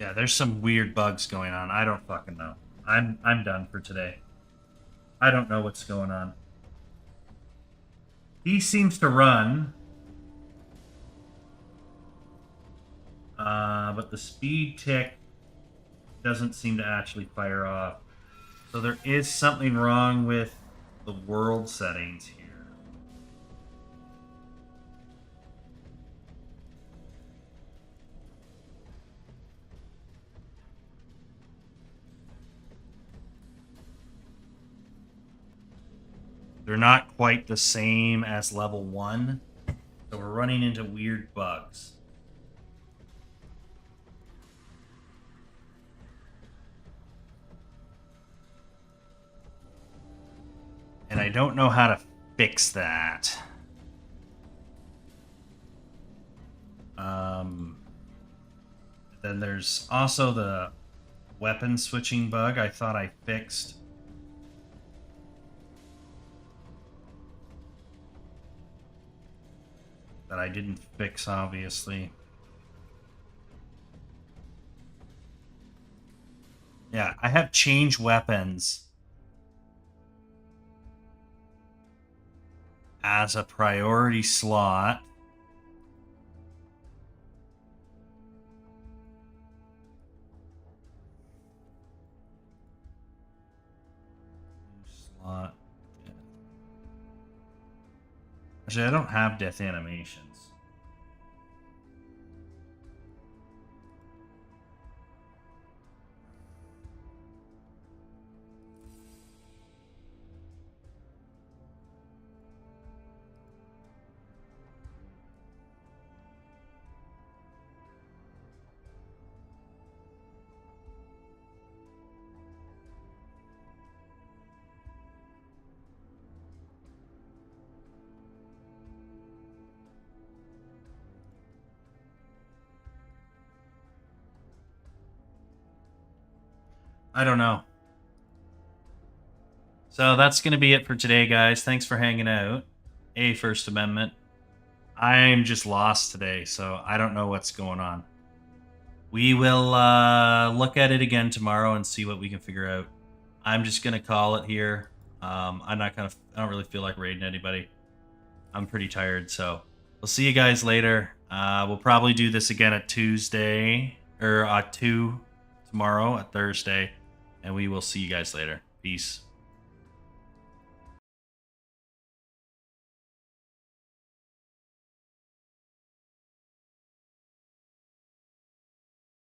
Yeah, there's some weird bugs going on. I don't fucking know. I'm done for today. I don't know what's going on. He seems to run. But the speed tick doesn't seem to actually fire off. So there is something wrong with the world settings here. They're not quite the same as level 1. So we're running into weird bugs. And I don't know how to fix that. Then there's also the weapon switching bug I thought I fixed. That I didn't fix, obviously. Yeah, I have change weapons as a priority slot. Slot. Actually, I don't have death animations. I don't know. So that's going to be it for today, guys. Thanks for hanging out. First Amendment. I'm just lost today, so I don't know what's going on. We will look at it again tomorrow and see what we can figure out. I'm just going to call it here. I don't really feel like raiding anybody. I'm pretty tired, so we'll see you guys later. We'll probably do this again at Tuesday, or at 2 tomorrow, at Thursday, and we will see you guys later. Peace.